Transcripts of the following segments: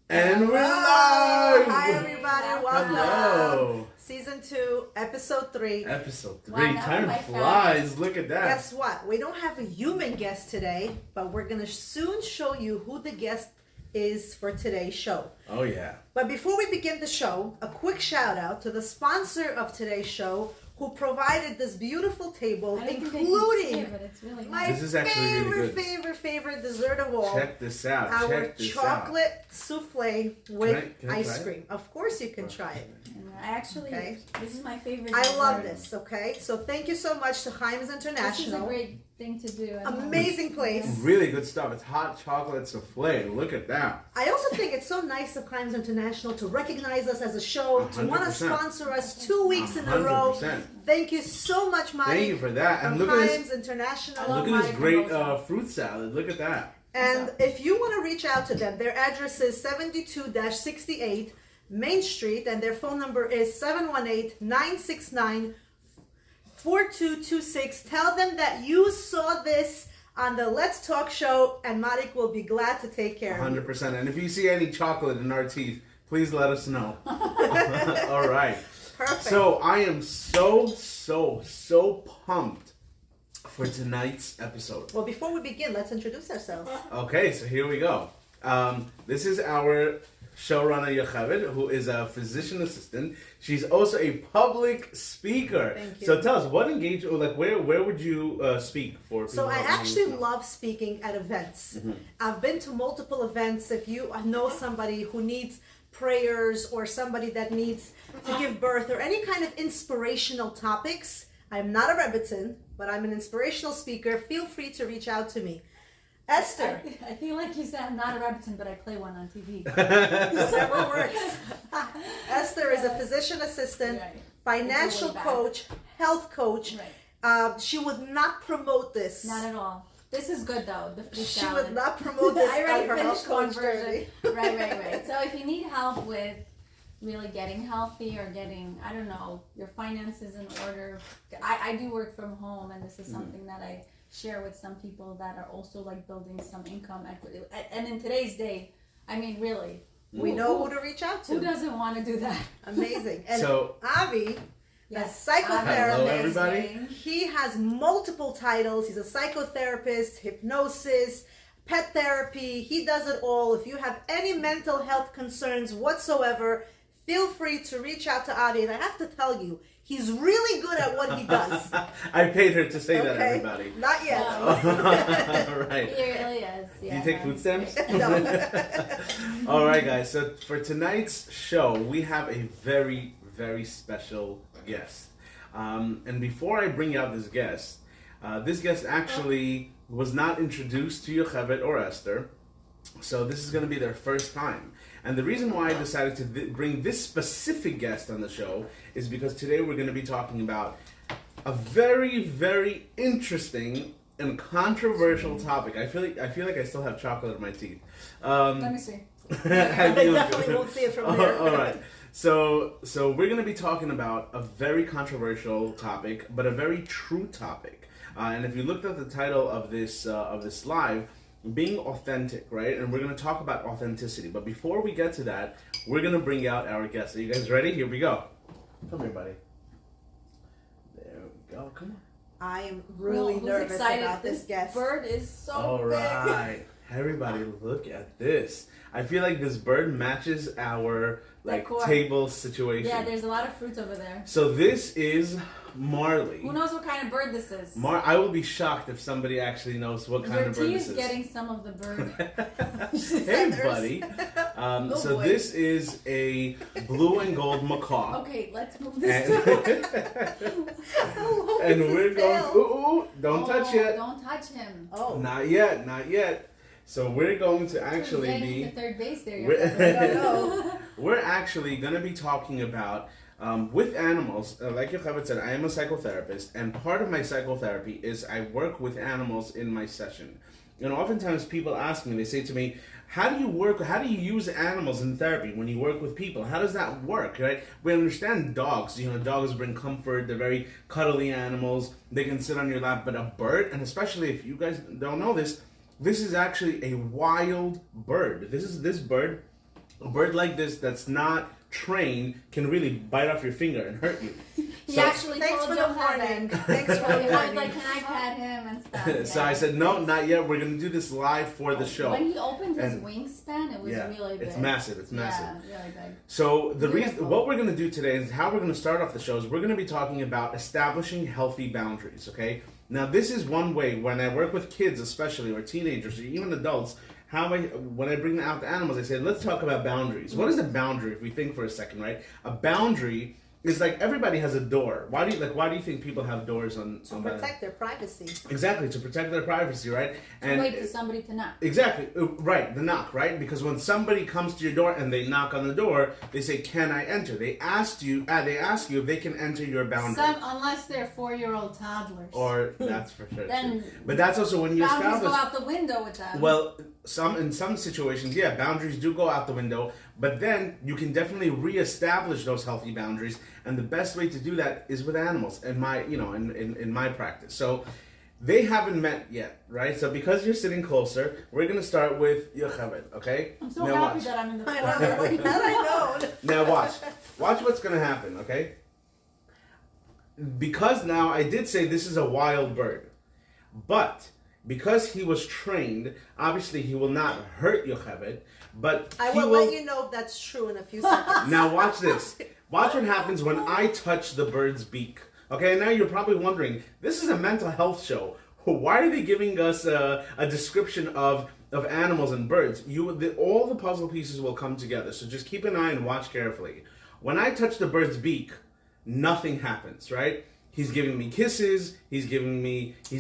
And we're live! Hi everybody, welcome. Hello. Season 2, Episode 3. Episode 3. Wow, Time my flies. Look at that. Guess what? We don't have a human guest today, but we're going to soon show you who the guest is for today's show. Oh, yeah. But before we begin the show, a quick shout out to the sponsor of today's show who provided this beautiful table, including my This is actually really good. favorite dessert of all. Check this out. Our Check this chocolate souffle with Can I ice try it? cream. Of course you can try it. Actually, this is my favorite. I love dessert. this, okay? So thank you so much to Chaim's This is a International. great thing to do. Amazing place. Really good stuff. It's hot chocolate souffle. Look at that. I also think it's so nice of Chaim's International to recognize us as a show, to want to 100%. sponsor us 2 weeks in a row. 100%. Thank you so much, Mike. Thank you for that. And from look at Chaim's this. International. Look at this great fruit salad. Look at that. And if you want to reach out to them, their address is 72-68 Main Street, and their phone number is 718-969-4226. Tell them that you saw this on the Let's Talk show, and Marik will be glad to take care of you. 100%. And if you see any chocolate in our teeth, please let us know. All right. Perfect. So I am so pumped for tonight's episode. Well, before we begin, let's introduce ourselves. Okay, so here we go. This is our showrunner Yocheved, who is a physician assistant. She's also a public speaker. Thank you. So tell us, what engagement, like where would you speak for? So people I who actually know? love speaking at events. Mm-hmm. I've been to multiple events. If you know somebody who needs prayers or somebody that needs to give birth or any kind of inspirational topics, I'm not a Rebbitzin, but I'm an inspirational speaker. Feel free to reach out to me. Esther. I feel like you said I'm not a Rebbitzin, but I play one on TV. Several works. Esther is a physician assistant, Right. financial Way back. coach, health coach. Right. She would not promote this. Not at all. This is good though. The fruit She salad. would not promote this I on already her health finished one coach version. journey. Right. So if you need help with really getting healthy or getting, I don't know, your finances in order, I do work from home, and this is something that I share with some people that are also like building some income equity. And in today's day, I mean, really, We know who to reach out to. who doesn't want to do that? Amazing. And So- Avi, Yes. a psychotherapist. Hello, everybody. He has multiple titles. He's a psychotherapist, hypnosis, pet therapy. He does it all. If you have any mental health concerns whatsoever, feel free to reach out to Avi. And I have to tell you, he's really good at what he does. I paid her to say that, Okay? everybody. Not yet. All right. He really is. Do Yeah, you take food stamps? No. All right, guys. So for tonight's show, we have a very special guest. And before I bring out this guest actually was not introduced to Yocheved or Esther. So this is going to be their first time. And the reason why I decided to bring this specific guest on the show is because today we're going to be talking about a very interesting and controversial topic. I feel like I still have chocolate in my teeth. Let me see. I definitely won't see it from there. All right. So we're going to be talking about a very controversial topic, but a very true topic. And if you looked at the title of this live, being authentic, right? And we're going to talk about authenticity. But before we get to that, we're going to bring out our guest. Are you guys ready? Here we go. Come here, buddy. There we go. Come on. I am really Who's nervous excited? about this guest. Bird is so All big. right. Everybody, look at this. I feel like this bird matches our Decor. table situation. Yeah, there's a lot of fruits over there. So this is Marley. Who knows what kind of bird this is? I will be shocked if somebody actually knows what kind Your of bird tea this is is. getting some of the bird. Hey, buddy. Good So boy. this is a blue and gold macaw. Okay, let's move this. And, How long and is we're his going. tail? Ooh, don't touch it. Don't touch him. Oh. Not yet. So we're going to actually Getting be. to third base there. We're- No. We're actually going to be talking about with animals. Like Yocheved said, I am a psychotherapist, and part of my psychotherapy is I work with animals in my session. And oftentimes people ask me, they say to me, how do you use animals in therapy when you work with people? How does that work, right? We understand dogs. Dogs bring comfort. They're very cuddly animals. They can sit on your lap. But a bird, and especially if you guys don't know this is actually a wild bird. This bird A bird like this that's not trained can really bite off your finger and hurt you. He actually Thanks told for the Johanna. warning. Thanks for the He was warning. like, can I pet him and stuff. So I said, no, not yet. We're going to do this live for the show. When he opened his And- wingspan, it was really big. It's massive. It's massive. Yeah, really big. So the reason, Beautiful. what we're going to do today is how we're going to start off the show is we're going to be talking about establishing healthy boundaries. Okay. Now this is one way when I work with kids, especially or teenagers or even adults. When I bring out the animals, I say, let's talk about boundaries. What is a boundary? If we think for a second, right? A boundary is like everybody has a door. Why do you think people have doors on? To protect their privacy. Exactly, to protect their privacy, right? And wait for somebody to knock. Exactly, right, the knock, right? Because when somebody comes to your door and they knock on the door, they say, "Can I enter?" They ask you if they can enter your boundary. Unless they're 4-year-old toddlers. Or that's for sure. Then too. But that's also when you boundaries establish. go out the window with them. Well, in some situations, yeah, boundaries do go out the window, but then you can definitely reestablish those healthy boundaries, and the best way to do that is with animals. In my practice, so they haven't met yet, right? So because you're sitting closer, we're gonna start with Yocheved, okay? I'm so Now happy watch. that I'm in the I front. know. Like, had I known. Now watch what's gonna happen, okay? Because now I did say this is a wild bird, but because he was trained, obviously he will not hurt Yocheved, but I he will will. let you know if that's true in a few seconds. Now watch this. Watch what happens when I touch the bird's beak. Okay, now you're probably wondering, this is a mental health show. Why are they giving us a description of animals and birds? All the puzzle pieces will come together. So just keep an eye and watch carefully. When I touch the bird's beak, nothing happens, right? He's giving me kisses. He's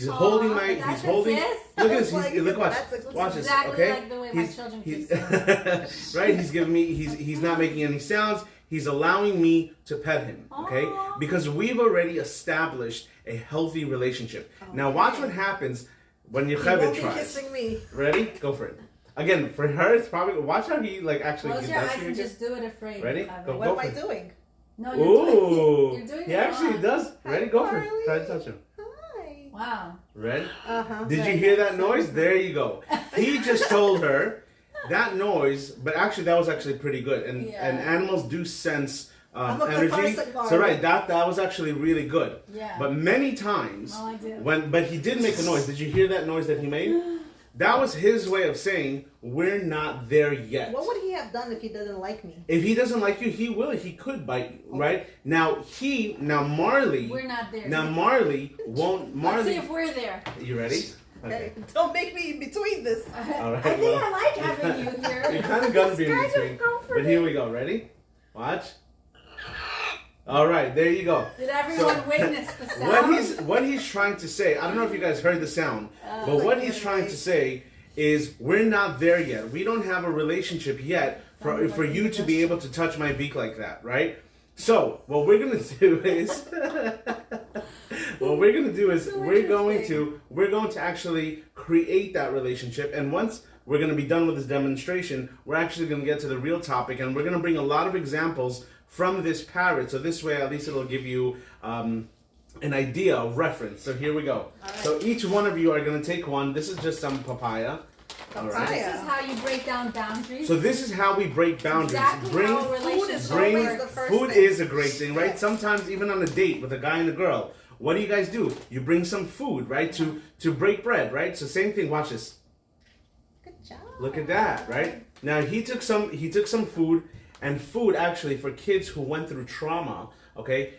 holding my. that's He's holding. kiss? Look at this. Like, Look, watch. that's Watch this. exactly Okay. like the way my children kiss. Right. He's giving me. He's not making any sounds. He's allowing me to pet him. Okay. Aw. Because we've already established a healthy relationship. Now watch what happens when You won't Yocheved be tries. kissing me. Ready? Go for it. Again, for her, it's probably watch how he actually. Close your does eyes you and again. just do it afraid. Ready? Javier. Go. What am I for it. doing? No, Ooh. you're doing He it actually wrong. does. Ready? Hi, Go for it. Carly. Try to touch him. Hi. Wow. Ready? Uh-huh. Did you hear that noise? There you go. He just told her that noise, but actually that was actually pretty good. And Yeah. and animals do sense I'm a good energy. person, So Carly. right, that was actually really good. Yeah. But many times Oh, I did. but he did make a noise. Did you hear that noise that he made? That was his way of saying we're not there yet. What would he have done if he didn't like me? If he doesn't like you, he could bite you, right? Now Marley We're not there. now Marley won't Let's see Marley if we're there. you ready? Hey, don't make me in between this. All right. I think well, I like having you here. you're kind of gonna be in It's kind between. of comforting. But here we go. Ready? Watch. All right, there you go. Did everyone witness the sound? What he's trying to say, I don't know if you guys heard the sound, but like what you're he's trying right. to say is we're not there yet. We don't have a relationship yet for you to be able to touch my beak like that, right? So what we're gonna do is we're going to actually create that relationship, and once we're going to be done with this demonstration, we're actually going to get to the real topic, and we're going to bring a lot of examples from this parrot. So this way, at least it'll give you an idea of reference. So here we go. So each one of you are going to take one. This is just some papaya. All right. This is how you break down boundaries. So this is how we break boundaries. Exactly how a relationship Food is works. the first Food thing. is a great thing, right? Yes. Sometimes even on a date with a guy and a girl, what do you guys do? You bring some food, right? To break bread, right? So same thing. Watch this. Good job. Look at that, right? Now he took some food, and food actually for kids who went through trauma, okay?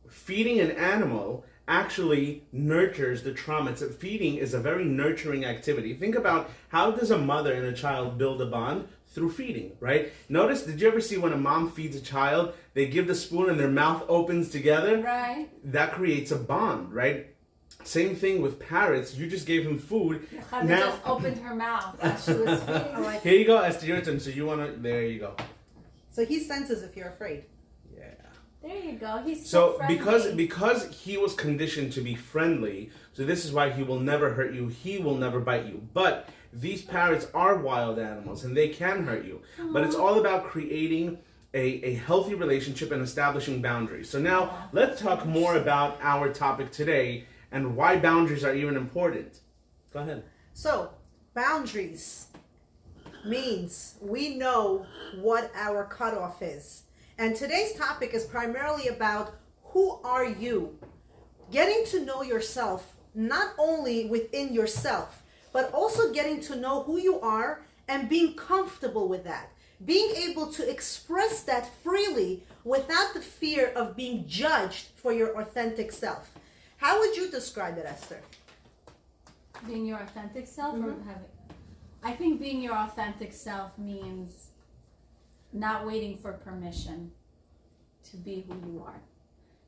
Feeding an animal actually nurtures the trauma. Feeding is a very nurturing activity. Think about how does a mother and a child build a bond? Through feeding, right? Notice, did you ever see when a mom feeds a child, they give the spoon and their mouth opens together? Right. That creates a bond, right? Same thing with parrots. You just gave him food. Javi just opened her mouth as she was feeding. All right. Here you go, Esther, your turn. So you want to, there you go. So he senses if you're afraid. Yeah. There you go. He's So friendly. because he was conditioned to be friendly, so this is why he will never hurt you. He will never bite you. But these parrots are wild animals and they can hurt you. But it's all about creating a healthy relationship and establishing boundaries. So now let's talk more about our topic today and why boundaries are even important. Go ahead. So, boundaries. means we know what our cutoff is. And today's topic is primarily about who are you? Getting to know yourself, not only within yourself, but also getting to know who you are and being comfortable with that. Being able to express that freely without the fear of being judged for your authentic self. How would you describe it, Esther? Being your authentic self, or having? I think being your authentic self means not waiting for permission to be who you are.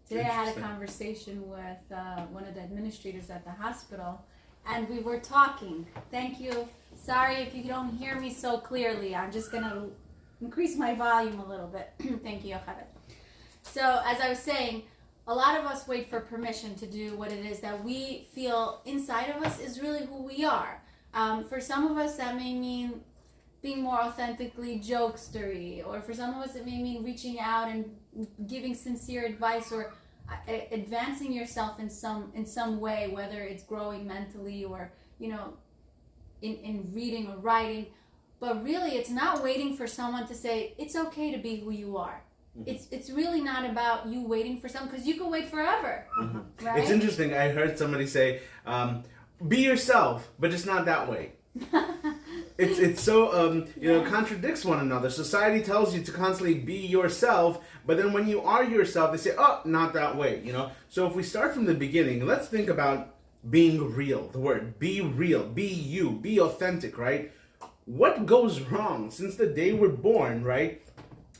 Today I had a conversation with one of the administrators at the hospital, and we were talking. Thank you. Sorry if you don't hear me so clearly. I'm just going to increase my volume a little bit. Thank you, Yocheved. So, as I was saying, a lot of us wait for permission to do what it is that we feel inside of us is really who we are. For some of us, that may mean being more authentically jokestery, or for some of us, it may mean reaching out and giving sincere advice, or advancing yourself in some way, whether it's growing mentally or in reading or writing. But really, it's not waiting for someone to say it's okay to be who you are. It's really not about you waiting for someone, because you can wait forever. Right? It's interesting. I heard somebody say, "Be yourself, but just not that way." It's so contradicts one another. Society tells you to constantly be yourself, but then when you are yourself, they say, "Oh, not that way." So if we start from the beginning, let's think about being real. The word "be real," be you, be authentic, right? What goes wrong since the day we're born, right?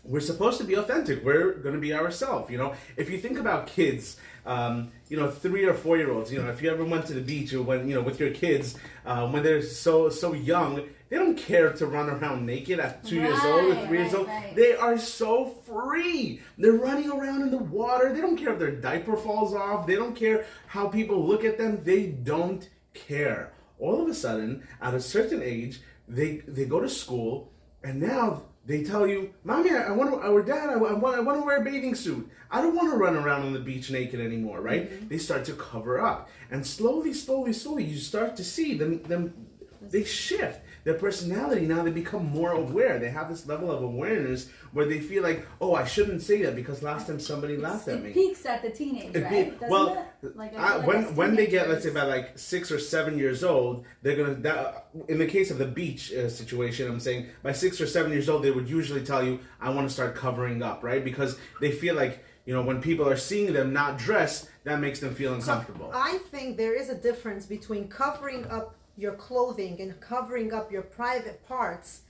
We're supposed to be authentic. We're going to be ourselves. If you think about kids, 3 or 4 year olds, if you ever went to the beach or when, with your kids, when they're so young, they don't care to run around naked at 2 years old or 3 years old. Right. They are so free. They're running around in the water. They don't care if their diaper falls off. They don't care how people look at them. They don't care. All of a sudden, at a certain age, they go to school, and now they tell you, "Mommy, I want to," or "Dad, I want to wear a bathing suit. I don't want to run around on the beach naked anymore," right? They start to cover up, and slowly, you start to see them. They shift their personality. Now they become more aware. They have this level of awareness where they feel like, "Oh, I shouldn't say that because last time somebody laughed at me." It peaks at the teenage, right? Doesn't it? Like, I feel like when they get, teenagers- let's say, about like 6 or 7 years old, they're gonna. In the case of the beach situation, I'm saying by 6 or 7 years old, they would usually tell you, "I want to start covering up," right? Because they feel like, when people are seeing them not dressed, that makes them feel uncomfortable. So I think there is a difference between covering up your clothing and covering up your private parts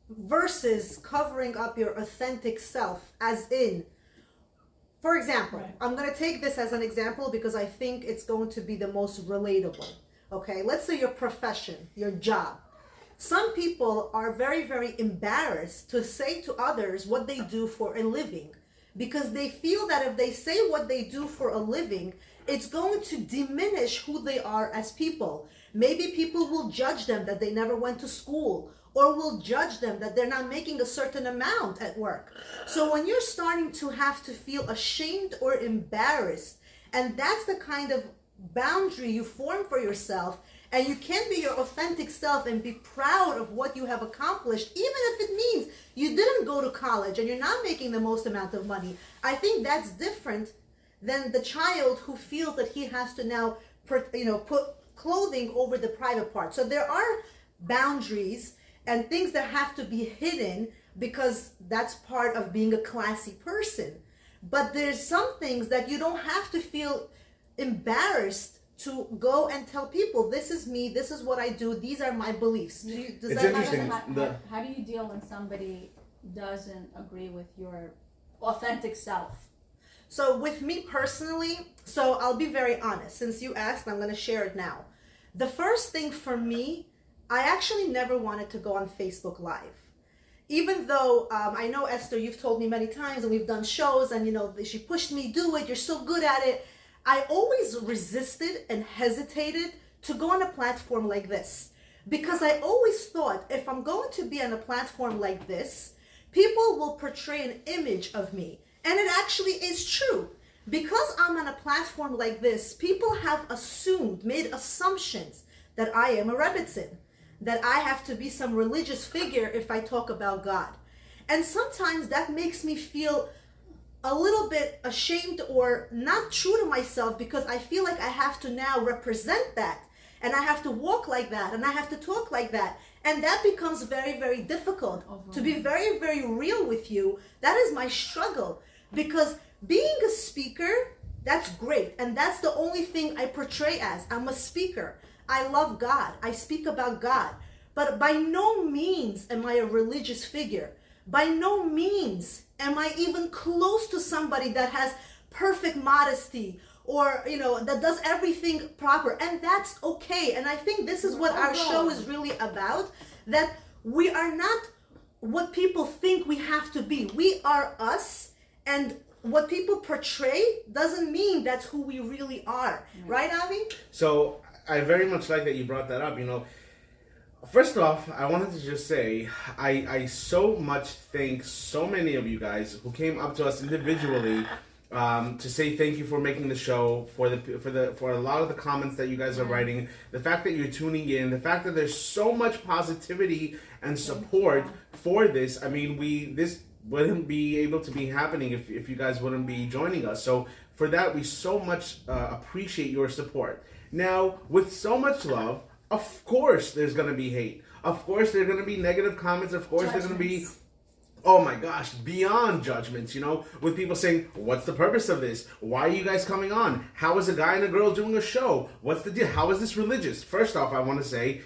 versus covering up your authentic self, as in, for example, Right. I'm going to take this as an example because I think it's going to be the most relatable. Okay, let's say your profession, your job. Some people are very, very embarrassed to say to others what they do for a living, because they feel that if they say what they do for a living, it's going to diminish who they are as people. Maybe people will judge them that they never went to school, or will judge them that they're not making a certain amount at work. So when you're starting to have to feel ashamed or embarrassed, and that's the kind of boundary you form for yourself, and you can be your authentic self and be proud of what you have accomplished, even if it means you didn't go to college and you're not making the most amount of money. I think that's different than the child who feels that he has to now put clothing over the private part. So there are boundaries and things that have to be hidden because that's part of being a classy person. But there's some things that you don't have to feel embarrassed to go and tell people, "This is me, this is what I do, these are my beliefs." Does It's that interesting. How do you deal when somebody doesn't agree with your authentic self? So with me personally, so I'll be very honest. Since you asked, I'm going to share it now. The first thing for me, I actually never wanted to go on Facebook Live. Even though I know, Esther, you've told me many times and we've done shows and, she pushed me, "Do it, you're so good at it." I always resisted and hesitated to go on a platform like this, because I always thought if I'm going to be on a platform like this, people will portray an image of me. And it actually is true. Because I'm on a platform like this, people have made assumptions that I am a Rebbitzin, that I have to be some religious figure if I talk about God. And sometimes that makes me feel a little bit ashamed or not true to myself, because I feel like I have to now represent that, and I have to walk like that, and I have to talk like that. And that becomes very, very difficult. To be very, very real with you, that is my struggle. Because being a speaker, that's great. And that's the only thing I portray as. I'm a speaker. I love God. I speak about God. But by no means am I a religious figure. By no means am I even close to somebody that has perfect modesty, or that does everything proper. And that's okay. And I think this is what our show is really about, that we are not what people think we have to be. We are us, and what people portray doesn't mean that's who we really are. Right, Avi? So I very much like that you brought that up. First off, I wanted to just say I so much thank so many of you guys who came up to us individually to say thank you for making the show, for a lot of the comments that you guys are writing, the fact that you're tuning in, the fact that there's so much positivity and support for this. I mean, this wouldn't be able to be happening if you guys wouldn't be joining us. So for that, we so much appreciate your support. Now, with so much love, of course there's going to be hate. Of course there's going to be negative comments. Of course there's going to be, oh my gosh, beyond judgments, with people saying, what's the purpose of this? Why are you guys coming on? How is a guy and a girl doing a show? What's the deal? How is this religious? First off, I want to say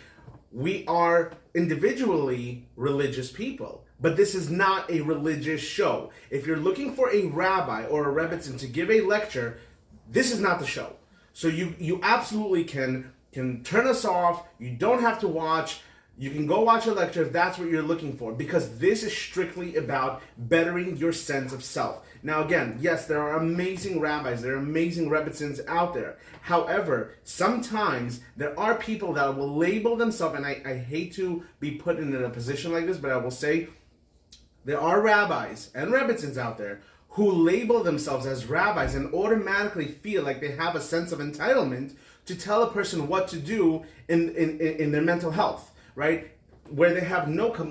we are individually religious people, but this is not a religious show. If you're looking for a rabbi or a rebbitzin to give a lecture, this is not the show. So you absolutely can turn us off. You don't have to watch. You can go watch a lecture if that's what you're looking for, because this is strictly about bettering your sense of self. Now, again, yes, there are amazing rabbis, there are amazing rebbitzins out there. However, sometimes there are people that will label themselves, and I hate to be put in a position like this, but I will say there are rabbis and rebbitzins out there who label themselves as rabbis and automatically feel like they have a sense of entitlement to tell a person what to do in their mental health. Right? Where they have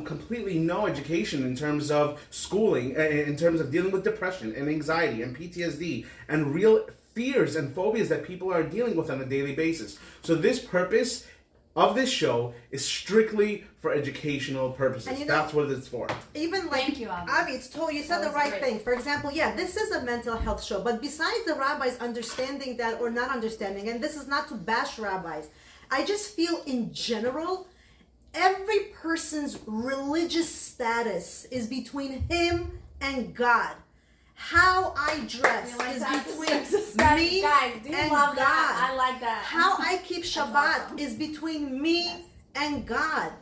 completely no education in terms of schooling, in terms of dealing with depression and anxiety and PTSD and real fears and phobias that people are dealing with on a daily basis. So this purpose of this show is strictly for educational purposes. And that's what it's for. Even like, thank you, Avi, you said the right thing. For example, this is a mental health show, but besides the rabbis understanding that or not understanding, and this is not to bash rabbis, I just feel in general, every person's religious status is between him and God. How I dress is between me and God. I like that. How I keep Shabbat is between me and God.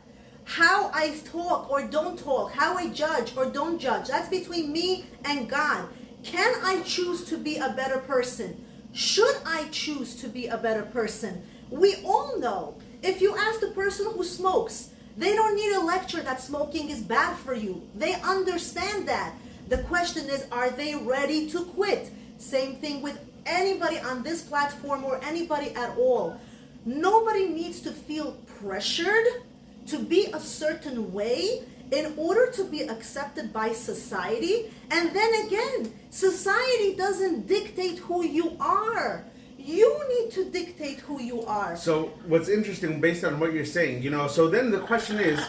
How I talk or don't talk, how I judge or don't judge, that's between me and God. Can I choose to be a better person? Should I choose to be a better person? We all know. If you ask the person who smokes, they don't need a lecture that smoking is bad for you. They understand that. The question is, are they ready to quit? Same thing with anybody on this platform or anybody at all. Nobody needs to feel pressured to be a certain way in order to be accepted by society. And then again, society doesn't dictate who you are. You need to dictate who you are. So what's interesting, based on what you're saying, so then the question is,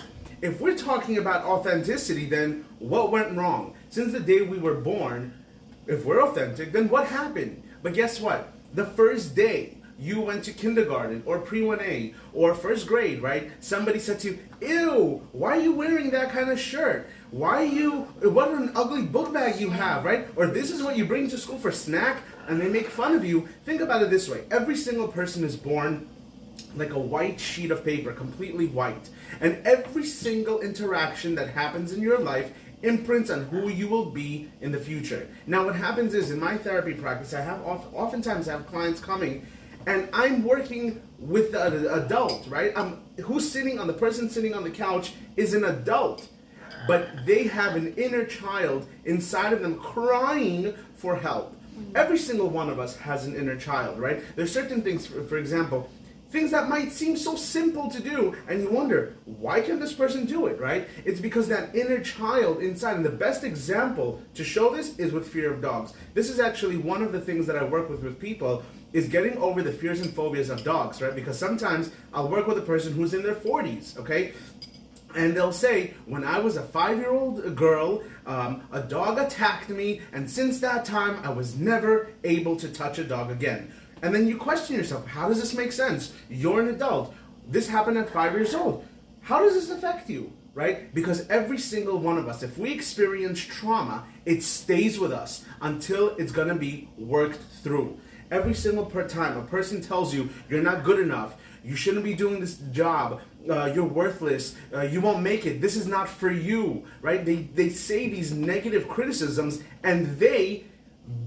if we're talking about authenticity, then what went wrong? Since the day we were born, if we're authentic, then what happened? But guess what? The first day you went to kindergarten or pre-1A or first grade, right? Somebody said to you, ew, why are you wearing that kind of shirt? What an ugly book bag you have, right? Or this is what you bring to school for snack, and they make fun of you. Think about it this way. Every single person is born like a white sheet of paper, completely white. And every single interaction that happens in your life imprints on who you will be in the future. Now what happens is, in my therapy practice, oftentimes I have clients coming and I'm working with the adult, right? The person sitting on the couch is an adult, but they have an inner child inside of them crying for help. Every single one of us has an inner child, right? There's certain things, for example, Things that might seem so simple to do, and you wonder, why can this person do it, right? It's because that inner child inside, and the best example to show this is with fear of dogs. This is actually one of the things that I work with people, is getting over the fears and phobias of dogs, right? Because sometimes I'll work with a person who's in their 40s, okay? And they'll say, when I was a 5-year-old girl, a dog attacked me, and since that time, I was never able to touch a dog again. And then you question yourself, how does this make sense? You're an adult. This happened at 5 years old. How does this affect you, right? Because every single one of us, if we experience trauma, it stays with us until it's gonna be worked through. Every single time a person tells you, you're not good enough, you shouldn't be doing this job, you're worthless, you won't make it, this is not for you, right? They say these negative criticisms and they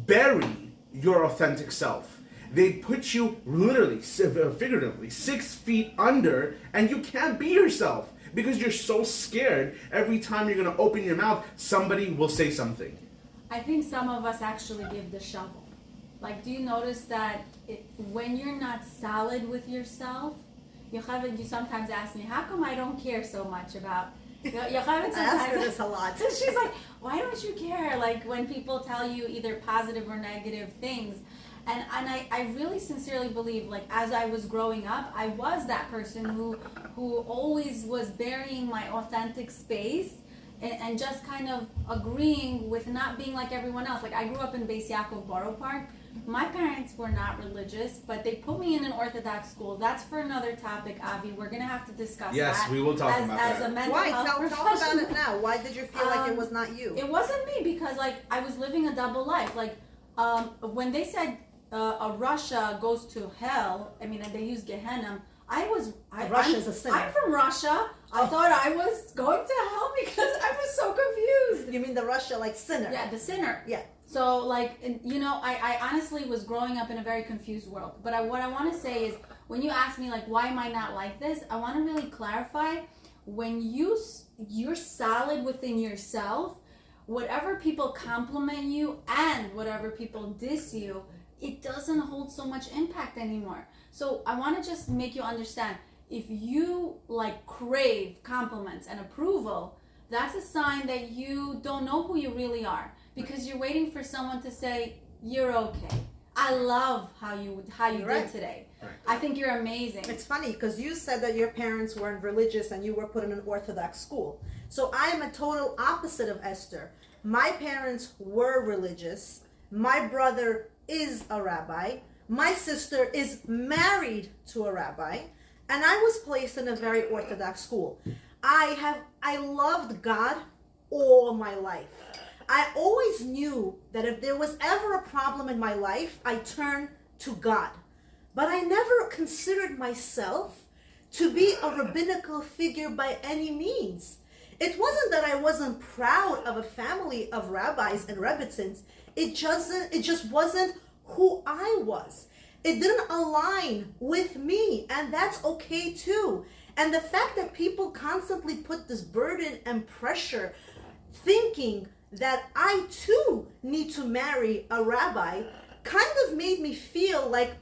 bury your authentic self. They put you literally, figuratively, 6 feet under, and you can't be yourself because you're so scared every time you're gonna open your mouth, somebody will say something. I think some of us actually give the shovel. Like, do you notice that when you're not solid with yourself, Yocheved, you sometimes ask me, how come I don't care so much about... Yocheved I ask her sometimes... this a lot. She's like, why don't you care? Like, when people tell you either positive or negative things. And I really sincerely believe, like, as I was growing up, I was that person who always was burying my authentic space and just kind of agreeing with not being like everyone else. Like, I grew up in Beis Yaakov Borough Park. My parents were not religious, but they put me in an Orthodox school. That's for another topic, Avi. We're going to have to discuss that. Yes, we will talk about as that. a mental Why? health Tell professional. about it now. Why did you feel like it was not you? It wasn't me because, like, I was living a double life. Like, when they said Russia goes to hell, I mean, and they use Gehenna, Russia's a sinner. I'm from Russia. I thought I was going to hell because I was so confused. You mean the Russia, like, sinner? Yeah, the sinner. Yeah. So, like, you know, I honestly was growing up in a very confused world. But what I want to say is, when you ask me, like, why am I not like this? I want to really clarify, when you're solid within yourself, whatever people compliment you and whatever people diss you, it doesn't hold so much impact anymore. So I want to just make you understand, if you like crave compliments and approval, that's a sign that you don't know who you really are, because you're waiting for someone to say, you're okay. I love how you did right. today. Right. I think you're amazing. It's funny because you said that your parents weren't religious and you were put in an Orthodox school. So I am a total opposite of Esther. My parents were religious. My brother is a rabbi. My sister is married to a rabbi. And I was placed in a very Orthodox school. I loved God all my life. I always knew that if there was ever a problem in my life, I turned to God. But I never considered myself to be a rabbinical figure by any means. It wasn't that I wasn't proud of a family of rabbis and rebbitzins. It just wasn't who I was. It didn't align with me, and that's okay too. And the fact that people constantly put this burden and pressure, thinking that I too need to marry a rabbi, kind of made me feel like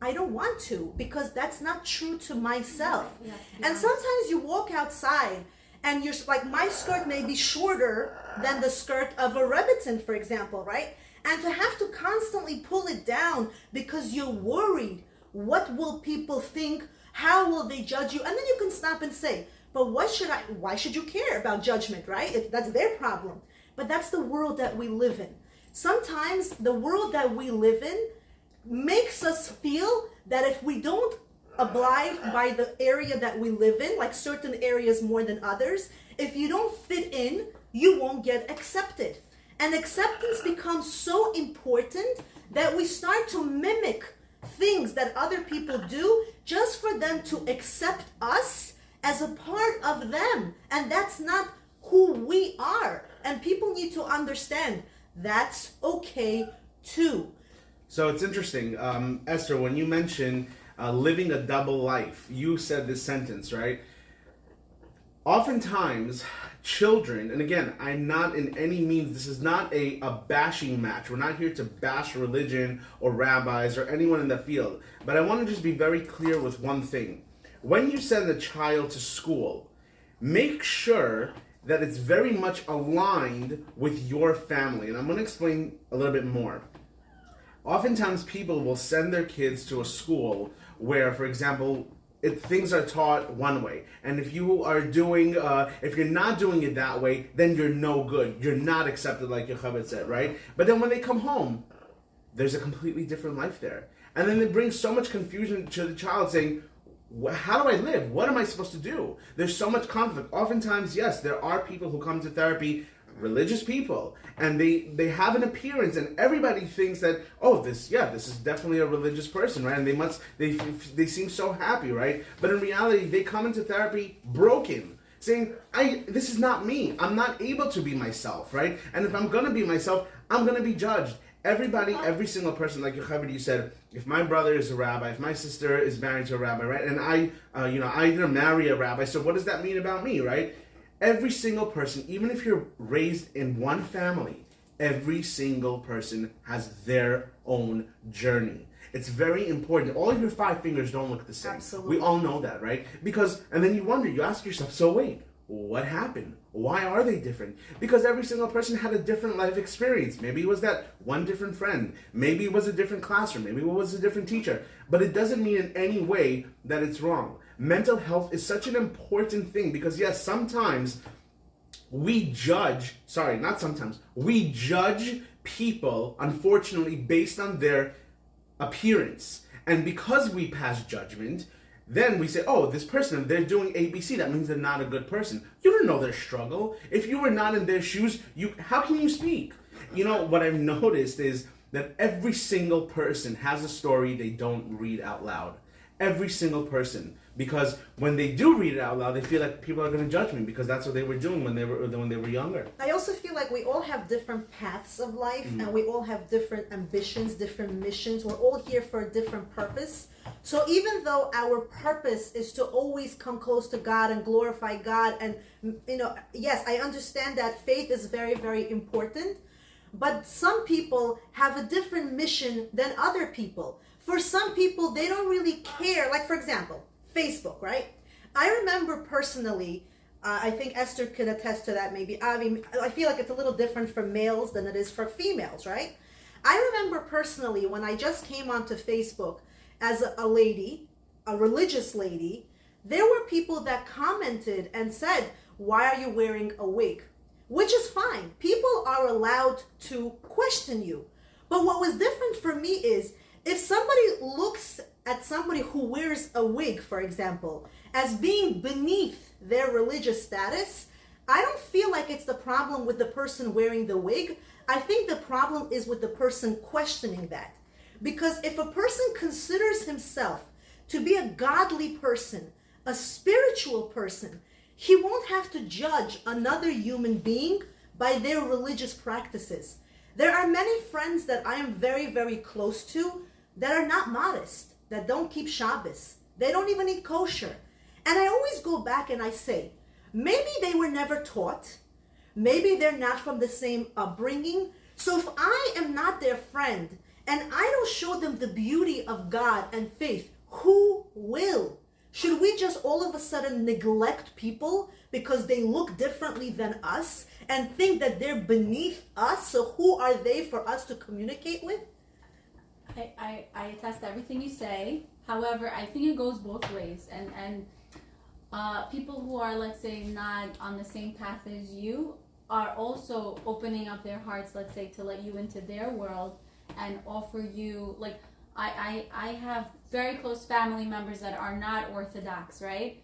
I don't want to, because that's not true to myself. Yeah. And sometimes you walk outside and you're like, my skirt may be shorter than the skirt of a rebbitzin, for example, right? And to have to constantly pull it down because you're worried, what will people think? How will they judge you? And then you can stop and say, but why should you care about judgment, right? That's their problem. But that's the world that we live in. Sometimes the world that we live in makes us feel that if we don't abide by the area that we live in, like certain areas more than others, if you don't fit in, you won't get accepted. And acceptance becomes so important that we start to mimic things that other people do just for them to accept us as a part of them. And that's not who we are. And people need to understand that's okay too. So it's interesting, Esther, when you mentioned living a double life, you said this sentence, right? oftentimes children, and again, I'm not in any means, this is not a bashing match. We're not here to bash religion or rabbis or anyone in the field. But I want to just be very clear with one thing. When you send a child to school, make sure that it's very much aligned with your family. And I'm going to explain a little bit more. Oftentimes people will send their kids to a school where, for example, things are taught one way, and if you are doing, if you're not doing it that way, then you're no good. You're not accepted, like Yocheved said, right? But then when they come home, there's a completely different life there, and then it brings so much confusion to the child, saying, "How do I live? What am I supposed to do?" There's so much conflict. Oftentimes, yes, there are people who come to therapy, religious people, and they have an appearance, and everybody thinks that, oh, this is definitely a religious person, right? And they seem so happy, right? But in reality, they come into therapy broken, saying, this is not me. I'm not able to be myself, right? And if I'm gonna be myself, I'm gonna be judged. Everybody, every single person, like Yocheved, you said, if my brother is a rabbi, if my sister is married to a rabbi, right? And I didn't marry a rabbi, so what does that mean about me, right? Every single person, even if you're raised in one family, every single person has their own journey. It's very important. All of your 5 fingers don't look the same. Absolutely. We all know that, right? And then you wonder, you ask yourself, so wait, what happened? Why are they different? Because every single person had a different life experience. Maybe it was that one different friend. Maybe it was a different classroom. Maybe it was a different teacher. But it doesn't mean in any way that it's wrong. Mental health is such an important thing because, yes, sometimes we judge people, unfortunately, based on their appearance. And because we pass judgment, then we say, oh, this person, they're doing ABC, that means they're not a good person. You don't know their struggle. If you were not in their shoes, how can you speak? You know, what I've noticed is that every single person has a story they don't read out loud. Every single person. Because when they do read it out loud, they feel like people are going to judge me because that's what they were doing when they were younger. I also feel like we all have different paths of life, and we all have different ambitions, different missions. We're all here for a different purpose. So even though our purpose is to always come close to God and glorify God, and yes, I understand that faith is very, very important, but some people have a different mission than other people. For some people, they don't really care. Like, for example, Facebook, right? I remember personally, I think Esther could attest to that maybe. I mean, I feel like it's a little different for males than it is for females, right? I remember personally when I just came onto Facebook as a lady, a religious lady, there were people that commented and said, "Why are you wearing a wig?" Which is fine. People are allowed to question you. But what was different for me is if somebody looks at somebody who wears a wig, for example, as being beneath their religious status, I don't feel like it's the problem with the person wearing the wig. I think the problem is with the person questioning that. Because if a person considers himself to be a godly person, a spiritual person, he won't have to judge another human being by their religious practices. There are many friends that I am very, very close to that are not modest, that don't keep Shabbos. They don't even eat kosher. And I always go back and I say, maybe they were never taught. Maybe they're not from the same upbringing. So if I am not their friend and I don't show them the beauty of God and faith, who will? Should we just all of a sudden neglect people because they look differently than us and think that they're beneath us? So who are they for us to communicate with? I attest to everything you say. However, I think it goes both ways. And people who are, let's say, not on the same path as you are also opening up their hearts, let's say, to let you into their world and offer you, like, I have very close family members that are not Orthodox, right?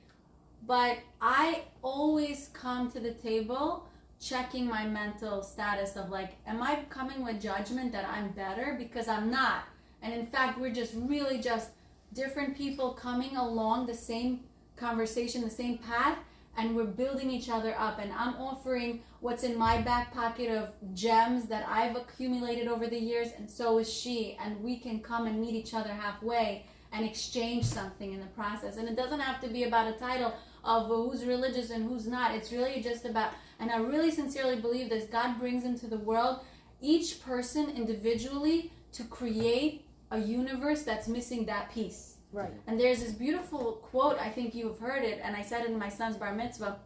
But I always come to the table checking my mental status of, like, am I coming with judgment that I'm better? Because I'm not. And in fact, we're just really just different people coming along the same conversation, the same path, and we're building each other up. And I'm offering what's in my back pocket of gems that I've accumulated over the years, and so is she. And we can come and meet each other halfway and exchange something in the process. And it doesn't have to be about a title. of who's religious and who's not. It's really just about, and I really sincerely believe this, God brings into the world each person individually to create a universe that's missing that piece. Right. And there's this beautiful quote, I think you've heard it, and I said it in my son's bar mitzvah.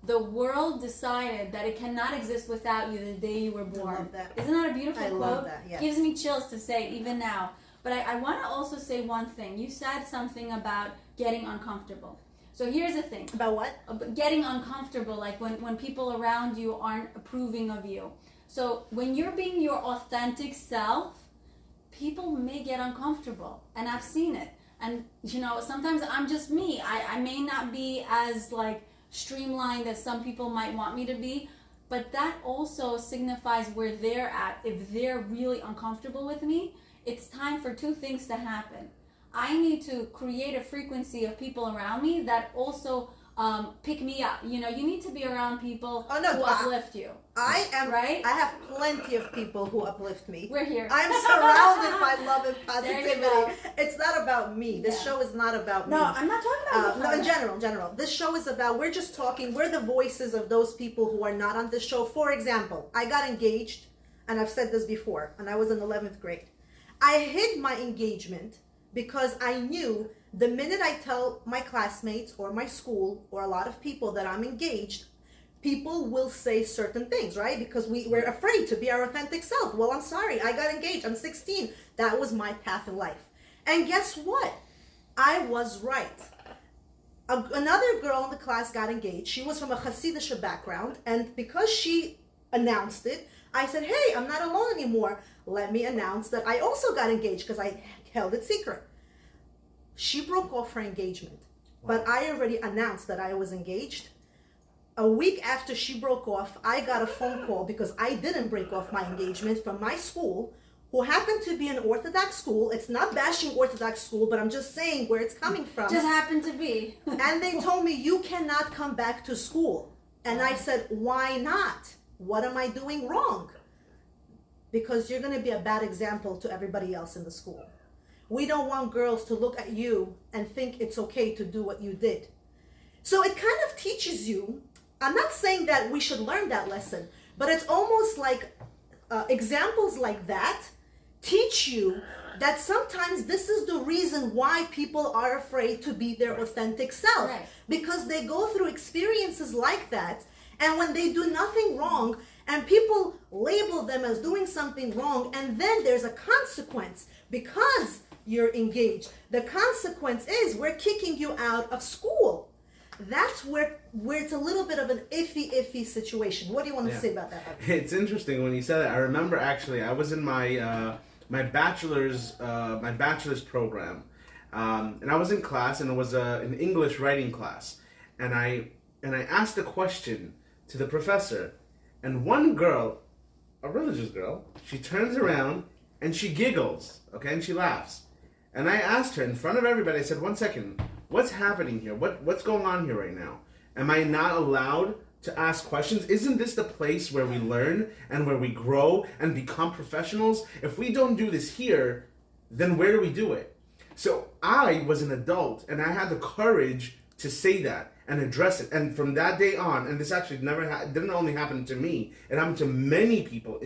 The world decided that it cannot exist without you the day you were born. I love that. Isn't that a beautiful I quote? love that, yes. Gives me chills to say it even now. But I want to also say one thing. You said something about getting uncomfortable. So here's the thing. About what? Getting uncomfortable, like when people around you aren't approving of you. So when you're being your authentic self, people may get uncomfortable. And I've seen it. And, you know, sometimes I'm just me. I may not be as, like, streamlined as some people might want me to be, but that also signifies where they're at. If they're really uncomfortable with me, it's time for two things to happen. I need to create a frequency of people around me that also pick me up. You know, you need to be around people who uplift you. I am right. I have plenty of people who uplift me. We're here. I'm surrounded by love and There you positivity. go. It's not about me. This Yeah. show is not about me. No, I'm not talking about you. No, in general. This show is about, we're just talking, we're the voices of those people who are not on this show. For example, I got engaged, and I've said this before, and I was in 11th grade. I hid my engagement because I knew the minute I tell my classmates or my school or a lot of people that I'm engaged, people will say certain things, right? Because we're afraid to be our authentic self. Well, I'm sorry, I got engaged. I'm 16. That was my path in life. And guess what? I was right. Another girl in the class got engaged. She was from a Hasidic background. And because she announced it, I said, hey, I'm not alone anymore. Let me announce that I also got engaged because I held it secret. She broke off her engagement. But I already announced that I was engaged. A week after she broke off, I got a phone call because I didn't break off my engagement from my school, who happened to be an Orthodox school. It's not bashing Orthodox school, but I'm just saying where it's coming from. Just happened to be. And they told me, you cannot come back to school. And I said, why not? What am I doing wrong? Because you're going to be a bad example to everybody else in the school. We don't want girls to look at you and think it's okay to do what you did. So it kind of teaches you, I'm not saying that we should learn that lesson, but it's almost like examples like that teach you that sometimes this is the reason why people are afraid to be their authentic self. Right. Because they go through experiences like that, and when they do nothing wrong, and people label them as doing something wrong, and then there's a consequence because you're engaged. The consequence is we're kicking you out of school. That's where it's a little bit of an iffy situation. What do you want to say about that? It's interesting when you said that. I remember actually I was in my my bachelor's program, and I was in class, and it was an English writing class, and I asked a question to the professor, and one girl, a religious girl, she turns around and she giggles, okay, and she laughs. And I asked her in front of everybody, I said, 1 second, what's happening here? What's going on here right now? Am I not allowed to ask questions? Isn't this the place where we learn and where we grow and become professionals? If we don't do this here, then where do we do it? So I was an adult, and I had the courage to say that and address it. And from that day on, and this actually didn't only happen to me, it happened to many people